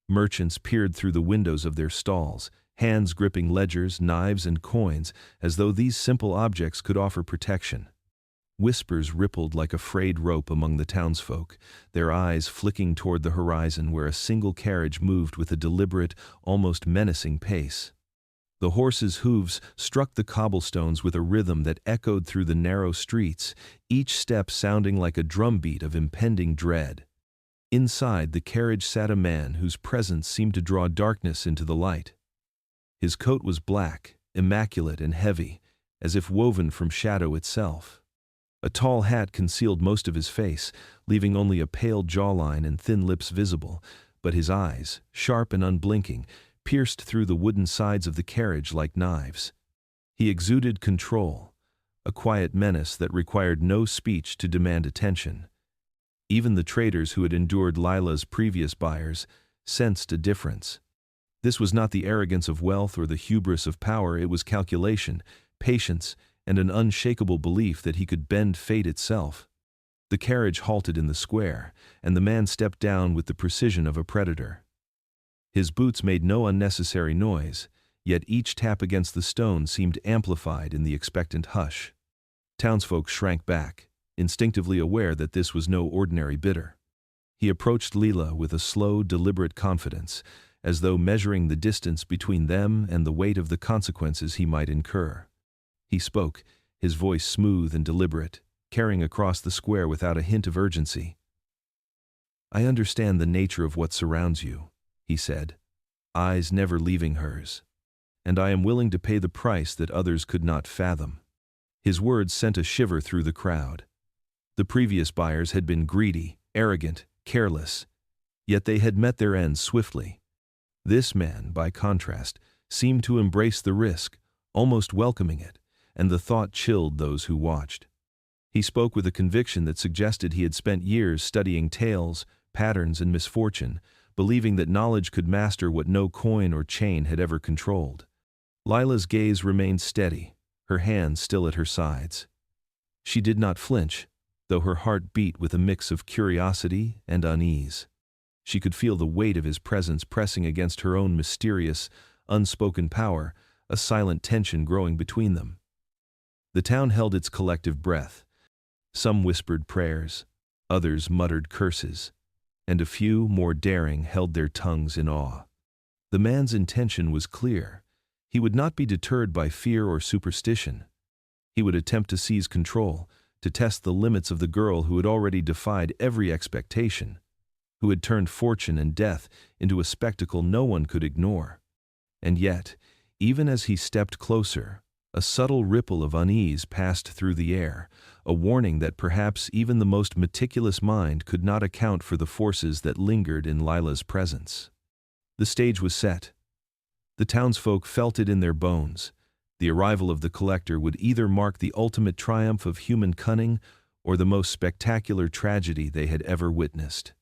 Merchants peered through the windows of their stalls, hands gripping ledgers, knives, and coins, as though these simple objects could offer protection. Whispers rippled like a frayed rope among the townsfolk, their eyes flicking toward the horizon where a single carriage moved with a deliberate, almost menacing pace. The horses' hooves struck the cobblestones with a rhythm that echoed through the narrow streets, each step sounding like a drumbeat of impending dread. Inside the carriage sat a man whose presence seemed to draw darkness into the light. His coat was black, immaculate and heavy, as if woven from shadow itself. A tall hat concealed most of his face, leaving only a pale jawline and thin lips visible, but his eyes, sharp and unblinking, pierced through the wooden sides of the carriage like knives. He exuded control, a quiet menace that required no speech to demand attention. Even the traders who had endured Lila's previous buyers sensed a difference. This was not the arrogance of wealth or the hubris of power, it was calculation, patience, and an unshakable belief that he could bend fate itself. The carriage halted in the square, and the man stepped down with the precision of a predator. His boots made no unnecessary noise, yet each tap against the stone seemed amplified in the expectant hush. Townsfolk shrank back, instinctively aware that this was no ordinary bidder. He approached Lila with a slow, deliberate confidence, as though measuring the distance between them and the weight of the consequences he might incur. He spoke, his voice smooth and deliberate, carrying across the square without a hint of urgency. "I understand the nature of what surrounds you," he said, eyes never leaving hers, "and I am willing to pay the price that others could not fathom." His words sent a shiver through the crowd. The previous buyers had been greedy, arrogant, careless, yet they had met their ends swiftly. This man, by contrast, seemed to embrace the risk, almost welcoming it, and the thought chilled those who watched. He spoke with a conviction that suggested he had spent years studying tales, patterns, and misfortune, believing that knowledge could master what no coin or chain had ever controlled. Lila's gaze remained steady, her hands still at her sides. She did not flinch, though her heart beat with a mix of curiosity and unease. She could feel the weight of his presence pressing against her own mysterious, unspoken power, a silent tension growing between them. The town held its collective breath. Some whispered prayers, others muttered curses, and a few, more daring, held their tongues in awe. The man's intention was clear. He would not be deterred by fear or superstition. He would attempt to seize control, to test the limits of the girl who had already defied every expectation, who had turned fortune and death into a spectacle no one could ignore. And yet, even as he stepped closer, a subtle ripple of unease passed through the air, a warning that perhaps even the most meticulous mind could not account for the forces that lingered in Lila's presence. The stage was set. The townsfolk felt it in their bones. The arrival of the collector would either mark the ultimate triumph of human cunning or the most spectacular tragedy they had ever witnessed.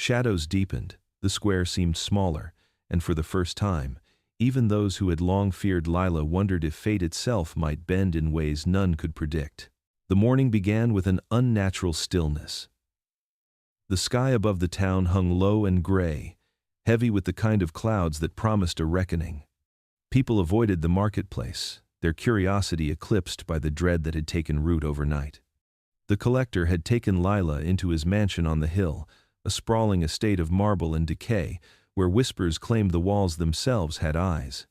Shadows deepened, the square seemed smaller, and for the first time, even those who had long feared Lila wondered if fate itself might bend in ways none could predict. The morning began with an unnatural stillness. The sky above the town hung low and gray, heavy with the kind of clouds that promised a reckoning. People avoided the marketplace, their curiosity eclipsed by the dread that had taken root overnight. The collector had taken Lila into his mansion on the hill, a sprawling estate of marble and decay, where whispers claimed the walls themselves had eyes.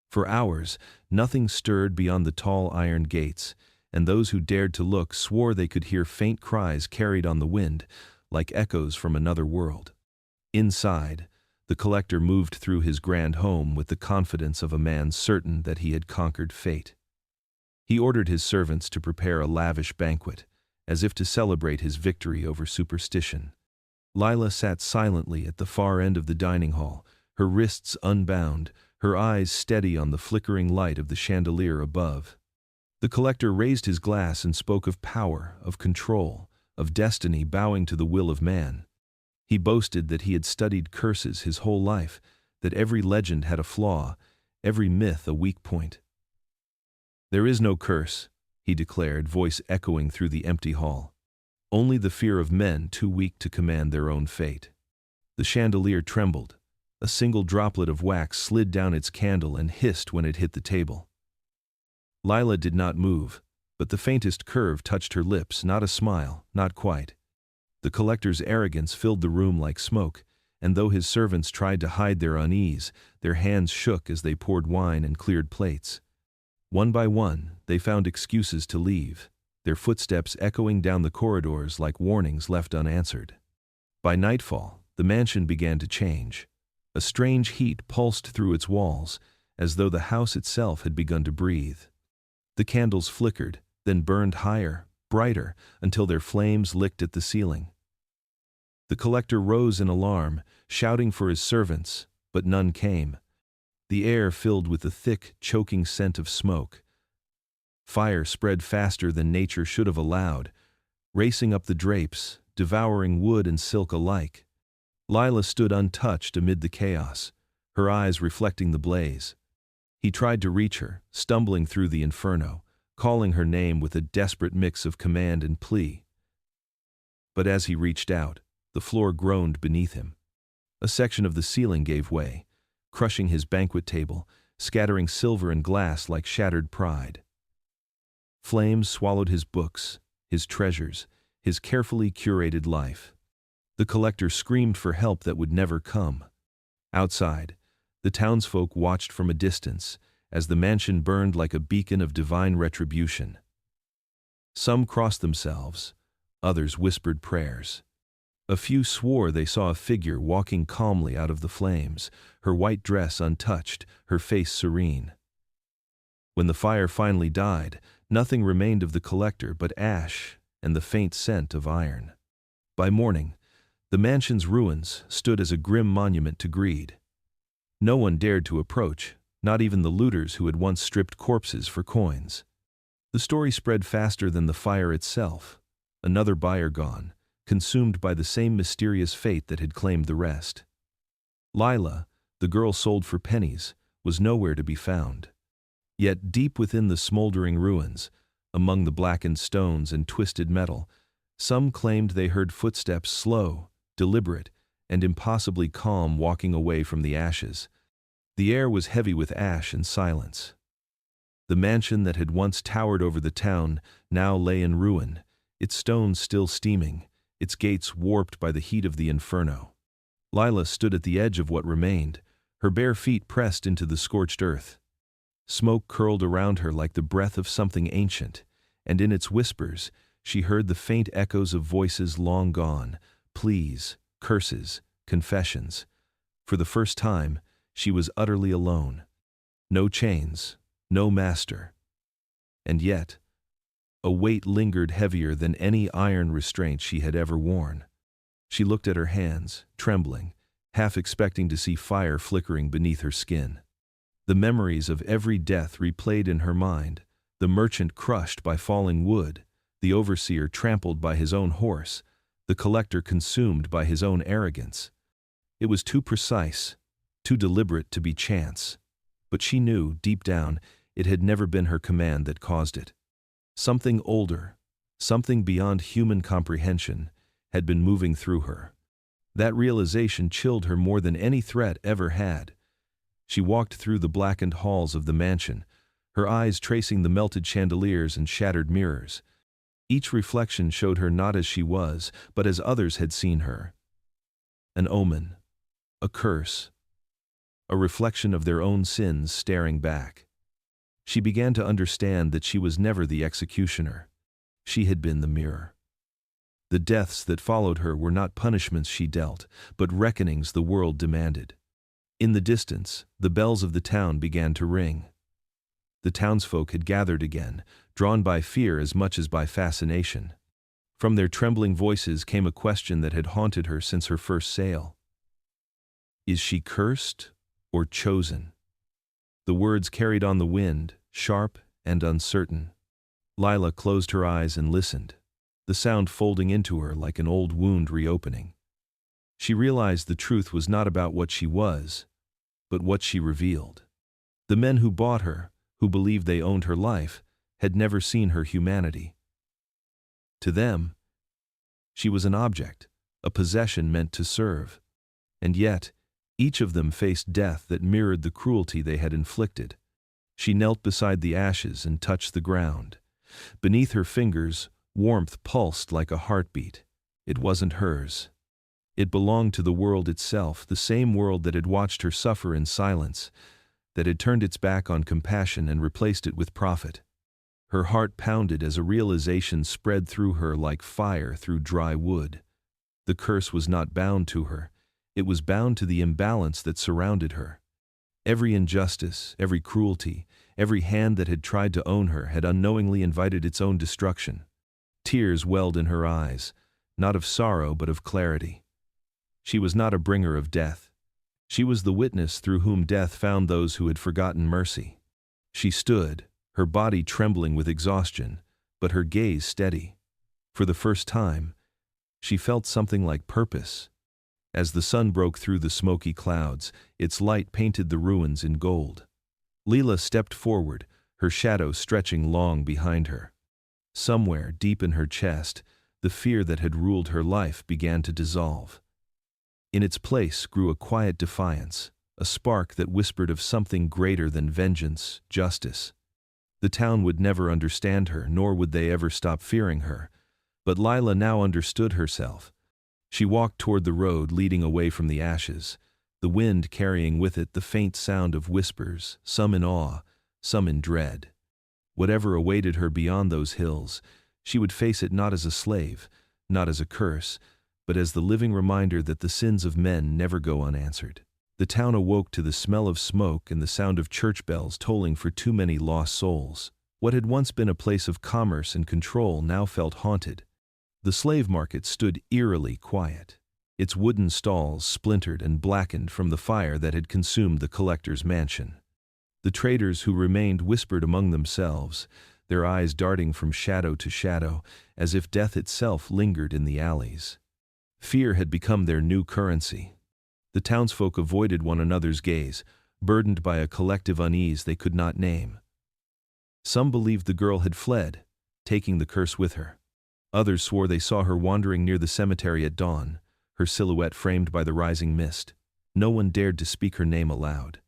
For hours, nothing stirred beyond the tall iron gates, and those who dared to look swore they could hear faint cries carried on the wind, like echoes from another world. Inside, the collector moved through his grand home with the confidence of a man certain that he had conquered fate. He ordered his servants to prepare a lavish banquet, as if to celebrate his victory over superstition. Lila sat silently at the far end of the dining hall, her wrists unbound, her eyes steady on the flickering light of the chandelier above. The collector raised his glass and spoke of power, of control, of destiny bowing to the will of man. He boasted that he had studied curses his whole life, that every legend had a flaw, every myth a weak point. "There is no curse," he declared, voice echoing through the empty hall. "Only the fear of men too weak to command their own fate." The chandelier trembled. A single droplet of wax slid down its candle and hissed when it hit the table. Lila did not move, but the faintest curve touched her lips, not a smile, not quite. The collector's arrogance filled the room like smoke, and though his servants tried to hide their unease, their hands shook as they poured wine and cleared plates. One by one, they found excuses to leave, their footsteps echoing down the corridors like warnings left unanswered. By nightfall, the mansion began to change. A strange heat pulsed through its walls, as though the house itself had begun to breathe. The candles flickered, then burned higher, brighter, until their flames licked at the ceiling. The collector rose in alarm, shouting for his servants, but none came. The air filled with the thick, choking scent of smoke. Fire spread faster than nature should have allowed, racing up the drapes, devouring wood and silk alike. Lila stood untouched amid the chaos, her eyes reflecting the blaze. He tried to reach her, stumbling through the inferno, calling her name with a desperate mix of command and plea. But as he reached out, the floor groaned beneath him. A section of the ceiling gave way, crushing his banquet table, scattering silver and glass like shattered pride. Flames swallowed his books, his treasures, his carefully curated life. The collector screamed for help that would never come. Outside, the townsfolk watched from a distance, as the mansion burned like a beacon of divine retribution. Some crossed themselves, others whispered prayers. A few swore they saw a figure walking calmly out of the flames, her white dress untouched, her face serene. When the fire finally died, nothing remained of the collector but ash and the faint scent of iron. By morning, the mansion's ruins stood as a grim monument to greed. No one dared to approach, not even the looters who had once stripped corpses for coins. The story spread faster than the fire itself. Another buyer gone, consumed by the same mysterious fate that had claimed the rest. Lila, the girl sold for pennies, was nowhere to be found. Yet deep within the smoldering ruins, among the blackened stones and twisted metal, some claimed they heard footsteps slow, deliberate, and impossibly calm walking away from the ashes. The air was heavy with ash and silence. The mansion that had once towered over the town now lay in ruin, its stones still steaming, its gates warped by the heat of the inferno. Lila stood at the edge of what remained, her bare feet pressed into the scorched earth. Smoke curled around her like the breath of something ancient, and in its whispers she heard the faint echoes of voices long gone, pleas, curses, confessions. For the first time, she was utterly alone. No chains, no master. And yet, a weight lingered heavier than any iron restraint she had ever worn. She looked at her hands, trembling, half expecting to see fire flickering beneath her skin. The memories of every death replayed in her mind, the merchant crushed by falling wood, the overseer trampled by his own horse, the collector consumed by his own arrogance. It was too precise, too deliberate to be chance. But she knew, deep down, it had never been her command that caused it. Something older, something beyond human comprehension, had been moving through her. That realization chilled her more than any threat ever had. She walked through the blackened halls of the mansion, her eyes tracing the melted chandeliers and shattered mirrors. Each reflection showed her not as she was, but as others had seen her. An omen, a curse, a reflection of their own sins staring back. She began to understand that she was never the executioner. She had been the mirror. The deaths that followed her were not punishments she dealt, but reckonings the world demanded. In the distance, the bells of the town began to ring. The townsfolk had gathered again, drawn by fear as much as by fascination. From their trembling voices came a question that had haunted her since her first sail. Is she cursed or chosen? The words carried on the wind, sharp and uncertain. Lila closed her eyes and listened, the sound folding into her like an old wound reopening. She realized the truth was not about what she was, but what she revealed. The men who bought her, who believed they owned her life, had never seen her humanity. To them, she was an object, a possession meant to serve. And yet, each of them faced death that mirrored the cruelty they had inflicted. She knelt beside the ashes and touched the ground. Beneath her fingers, warmth pulsed like a heartbeat. It wasn't hers. It belonged to the world itself, the same world that had watched her suffer in silence, that had turned its back on compassion and replaced it with profit. Her heart pounded as a realization spread through her like fire through dry wood. The curse was not bound to her. It was bound to the imbalance that surrounded her. Every injustice, every cruelty, every hand that had tried to own her had unknowingly invited its own destruction. Tears welled in her eyes, not of sorrow but of clarity. She was not a bringer of death. She was the witness through whom death found those who had forgotten mercy. She stood, her body trembling with exhaustion, but her gaze steady. For the first time, she felt something like purpose. As the sun broke through the smoky clouds, its light painted the ruins in gold. Leela stepped forward, her shadow stretching long behind her. Somewhere, deep in her chest, the fear that had ruled her life began to dissolve. In its place grew a quiet defiance, a spark that whispered of something greater than vengeance, justice. The town would never understand her, nor would they ever stop fearing her. But Lila now understood herself. She walked toward the road leading away from the ashes, the wind carrying with it the faint sound of whispers, some in awe, some in dread. Whatever awaited her beyond those hills, she would face it not as a slave, not as a curse, but as the living reminder that the sins of men never go unanswered. The town awoke to the smell of smoke and the sound of church bells tolling for too many lost souls. What had once been a place of commerce and control now felt haunted. The slave market stood eerily quiet, its wooden stalls splintered and blackened from the fire that had consumed the collector's mansion. The traders who remained whispered among themselves, their eyes darting from shadow to shadow, as if death itself lingered in the alleys. Fear had become their new currency. The townsfolk avoided one another's gaze, burdened by a collective unease they could not name. Some believed the girl had fled, taking the curse with her. Others swore they saw her wandering near the cemetery at dawn, her silhouette framed by the rising mist. No one dared to speak her name aloud.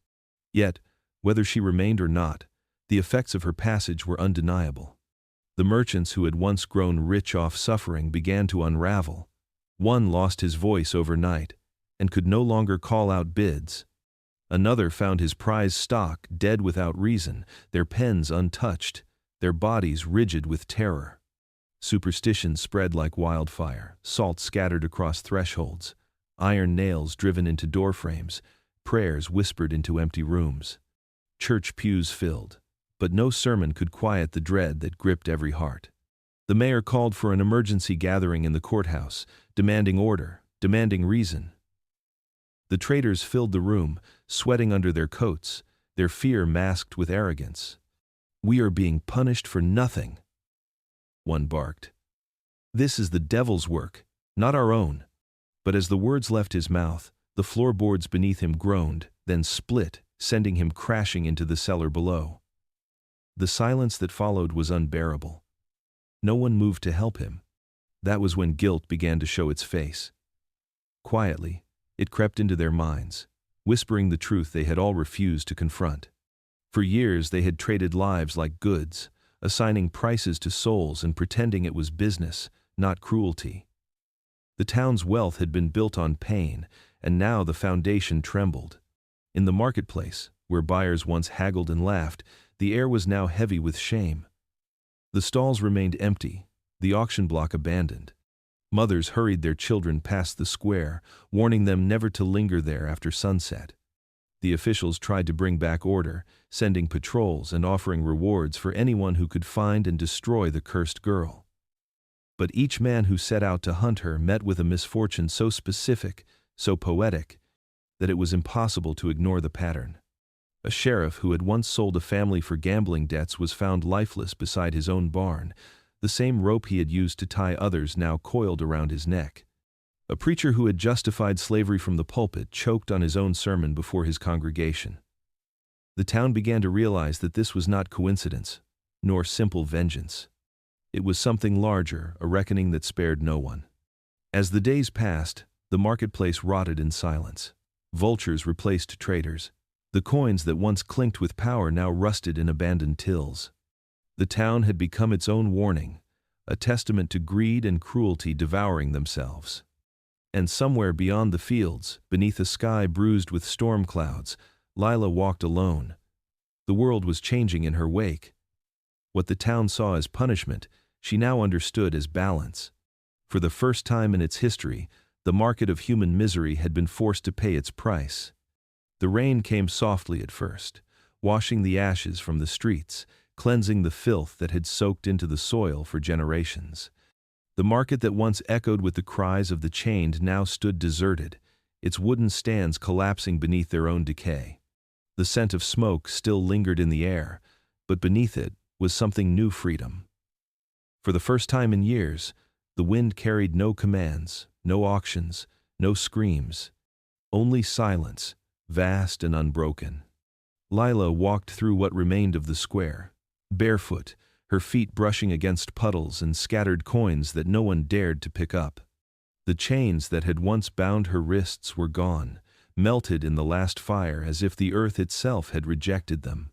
Yet, whether she remained or not, the effects of her passage were undeniable. The merchants who had once grown rich off suffering began to unravel. One lost his voice overnight, and could no longer call out bids. Another found his prized stock dead without reason, their pens untouched, their bodies rigid with terror. Superstition spread like wildfire, salt scattered across thresholds, iron nails driven into doorframes, prayers whispered into empty rooms. Church pews filled, but no sermon could quiet the dread that gripped every heart. The mayor called for an emergency gathering in the courthouse, demanding order, demanding reason. The traders filled the room, sweating under their coats, their fear masked with arrogance. "We are being punished for nothing," one barked. "This is the devil's work. Not our own. But as the words left his mouth, the floorboards beneath him groaned, then split, sending him crashing into the cellar below. The silence that followed was unbearable. No one moved to help him. That was when guilt began to show its face. Quietly, it crept into their minds, whispering the truth they had all refused to confront. For years they had traded lives like goods, assigning prices to souls and pretending it was business, not cruelty. The town's wealth had been built on pain, and now the foundation trembled. In the marketplace, where buyers once haggled and laughed, the air was now heavy with shame. The stalls remained empty, the auction block abandoned. Mothers hurried their children past the square, warning them never to linger there after sunset. The officials tried to bring back order, sending patrols and offering rewards for anyone who could find and destroy the cursed girl. But each man who set out to hunt her met with a misfortune so specific, so poetic, that it was impossible to ignore the pattern. A sheriff who had once sold a family for gambling debts was found lifeless beside his own barn, the same rope he had used to tie others now coiled around his neck. A preacher who had justified slavery from the pulpit choked on his own sermon before his congregation. The town began to realize that this was not coincidence, nor simple vengeance. It was something larger, a reckoning that spared no one. As the days passed, the marketplace rotted in silence. Vultures replaced traders. The coins that once clinked with power now rusted in abandoned tills. The town had become its own warning, a testament to greed and cruelty devouring themselves. And somewhere beyond the fields, beneath a sky bruised with storm clouds, Lila walked alone. The world was changing in her wake. What the town saw as punishment, she now understood as balance. For the first time in its history, the market of human misery had been forced to pay its price. The rain came softly at first, washing the ashes from the streets, cleansing the filth that had soaked into the soil for generations. The market that once echoed with the cries of the chained now stood deserted, its wooden stands collapsing beneath their own decay. The scent of smoke still lingered in the air, but beneath it was something new: freedom. For the first time in years, the wind carried no commands, no auctions, no screams. Only silence, vast and unbroken. Lila walked through what remained of the square, barefoot, her feet brushing against puddles and scattered coins that no one dared to pick up. The chains that had once bound her wrists were gone, melted in the last fire as if the earth itself had rejected them.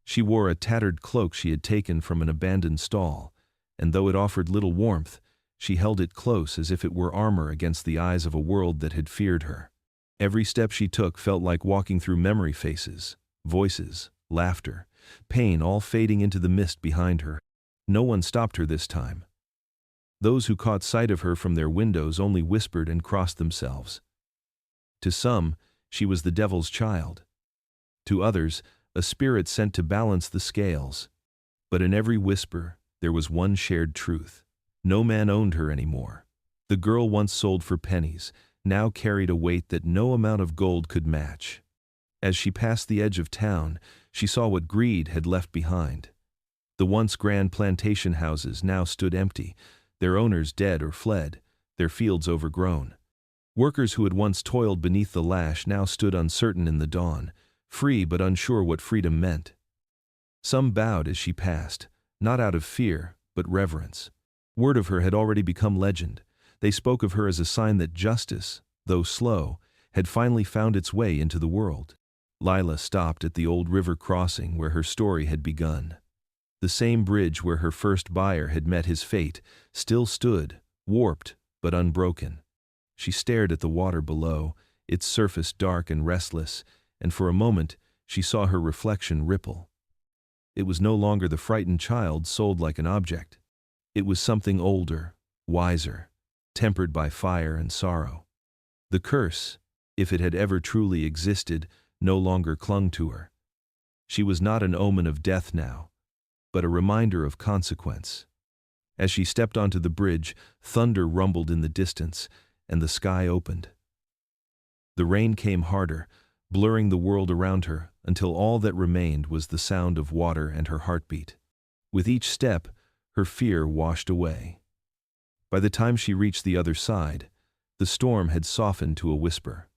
She wore a tattered cloak she had taken from an abandoned stall, and though it offered little warmth, she held it close as if it were armor against the eyes of a world that had feared her. Every step she took felt like walking through memory faces, voices, laughter, pain all fading into the mist behind her. No one stopped her this time. Those who caught sight of her from their windows only whispered and crossed themselves. To some, she was the devil's child. To others, a spirit sent to balance the scales. But in every whisper, there was one shared truth. No man owned her anymore. The girl once sold for pennies now carried a weight that no amount of gold could match. As she passed the edge of town, she saw what greed had left behind. The once grand plantation houses now stood empty, their owners dead or fled, their fields overgrown. Workers who had once toiled beneath the lash now stood uncertain in the dawn, free but unsure what freedom meant. Some bowed as she passed, not out of fear, but reverence. Word of her had already become legend. They spoke of her as a sign that justice, though slow, had finally found its way into the world. Lila stopped at the old river crossing where her story had begun. The same bridge where her first buyer had met his fate still stood, warped but unbroken. She stared at the water below, its surface dark and restless, and for a moment she saw her reflection ripple. It was no longer the frightened child sold like an object. It was something older, wiser, tempered by fire and sorrow. The curse, if it had ever truly existed, no longer clung to her. She was not an omen of death now, but a reminder of consequence. As she stepped onto the bridge, thunder rumbled in the distance, and the sky opened. The rain came harder, blurring the world around her, until all that remained was the sound of water and her heartbeat. With each step, her fear washed away. By the time she reached the other side, the storm had softened to a whisper.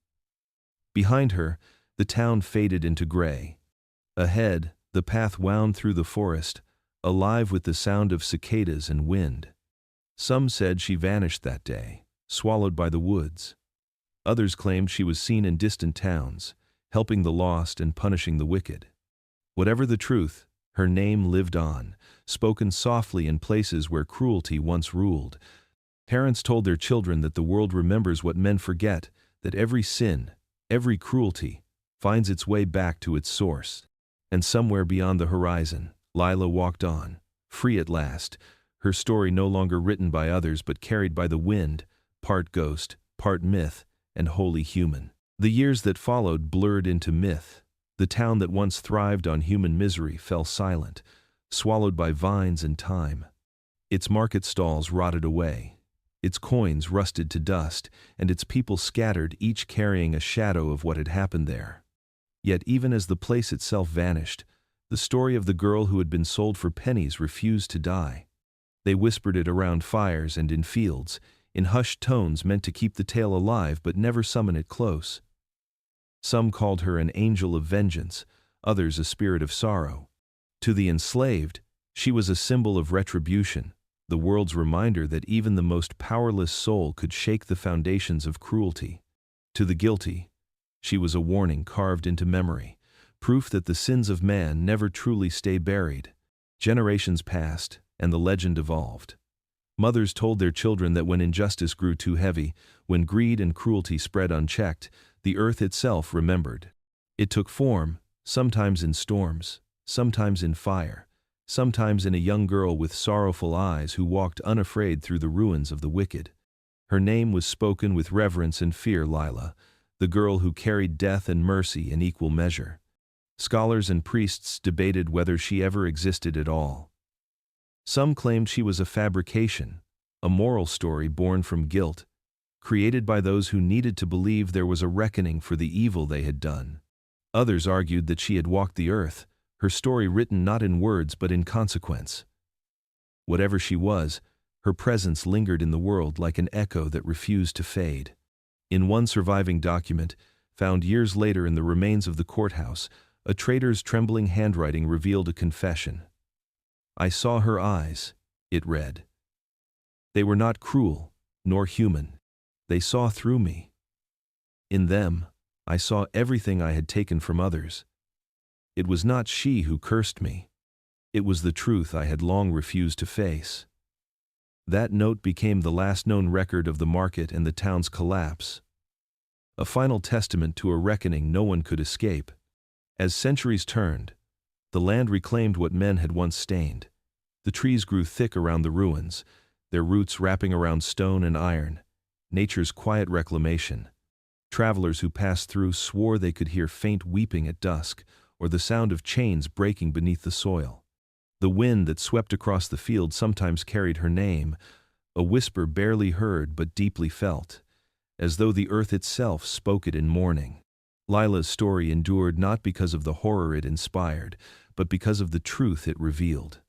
Behind her, the town faded into gray. Ahead, the path wound through the forest, alive with the sound of cicadas and wind. Some said she vanished that day, swallowed by the woods. Others claimed she was seen in distant towns, helping the lost and punishing the wicked. Whatever the truth, her name lived on, spoken softly in places where cruelty once ruled. Parents told their children that the world remembers what men forget, that every sin, every cruelty, finds its way back to its source. And somewhere beyond the horizon, Lila walked on, free at last, her story no longer written by others but carried by the wind, part ghost, part myth, and wholly human. The years that followed blurred into myth. The town that once thrived on human misery fell silent, swallowed by vines and time. Its market stalls rotted away. Its coins rusted to dust, and its people scattered, each carrying a shadow of what had happened there. Yet even as the place itself vanished, the story of the girl who had been sold for pennies refused to die. They whispered it around fires and in fields, in hushed tones meant to keep the tale alive but never summon it close. Some called her an angel of vengeance, others a spirit of sorrow. To the enslaved, she was a symbol of retribution, the world's reminder that even the most powerless soul could shake the foundations of cruelty. To the guilty, she was a warning carved into memory, proof that the sins of man never truly stay buried. Generations passed, and the legend evolved. Mothers told their children that when injustice grew too heavy, when greed and cruelty spread unchecked, the earth itself remembered. It took form, sometimes in storms, sometimes in fire, sometimes in a young girl with sorrowful eyes who walked unafraid through the ruins of the wicked. Her name was spoken with reverence and fear, Lila, the girl who carried death and mercy in equal measure. Scholars and priests debated whether she ever existed at all. Some claimed she was a fabrication, a moral story born from guilt, created by those who needed to believe there was a reckoning for the evil they had done. Others argued that she had walked the earth, her story written not in words but in consequence. Whatever she was, her presence lingered in the world like an echo that refused to fade. In one surviving document, found years later in the remains of the courthouse, a traitor's trembling handwriting revealed a confession. "I saw her eyes," it read. "They were not cruel, nor human. They saw through me. In them, I saw everything I had taken from others. It was not she who cursed me. It was the truth I had long refused to face." That note became the last known record of the market and the town's collapse. A final testament to a reckoning no one could escape. As centuries turned, the land reclaimed what men had once stained. The trees grew thick around the ruins, their roots wrapping around stone and iron, nature's quiet reclamation. Travelers who passed through swore they could hear faint weeping at dusk, or the sound of chains breaking beneath the soil. The wind that swept across the field sometimes carried her name, a whisper barely heard but deeply felt, as though the earth itself spoke it in mourning. Lila's story endured not because of the horror it inspired, but because of the truth it revealed.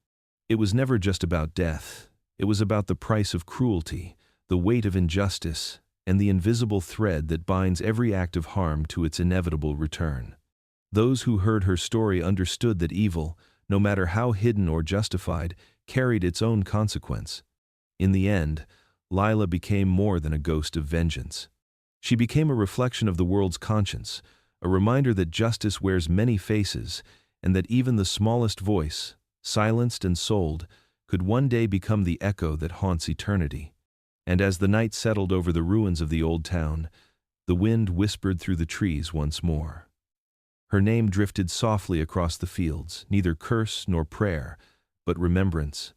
It was never just about death. It was about the price of cruelty, the weight of injustice, and the invisible thread that binds every act of harm to its inevitable return. Those who heard her story understood that evil, no matter how hidden or justified, carried its own consequence. In the end, Lila became more than a ghost of vengeance. She became a reflection of the world's conscience, a reminder that justice wears many faces, and that even the smallest voice, silenced and sold, could one day become the echo that haunts eternity. And as the night settled over the ruins of the old town, the wind whispered through the trees once more. Her name drifted softly across the fields, neither curse nor prayer, but remembrance,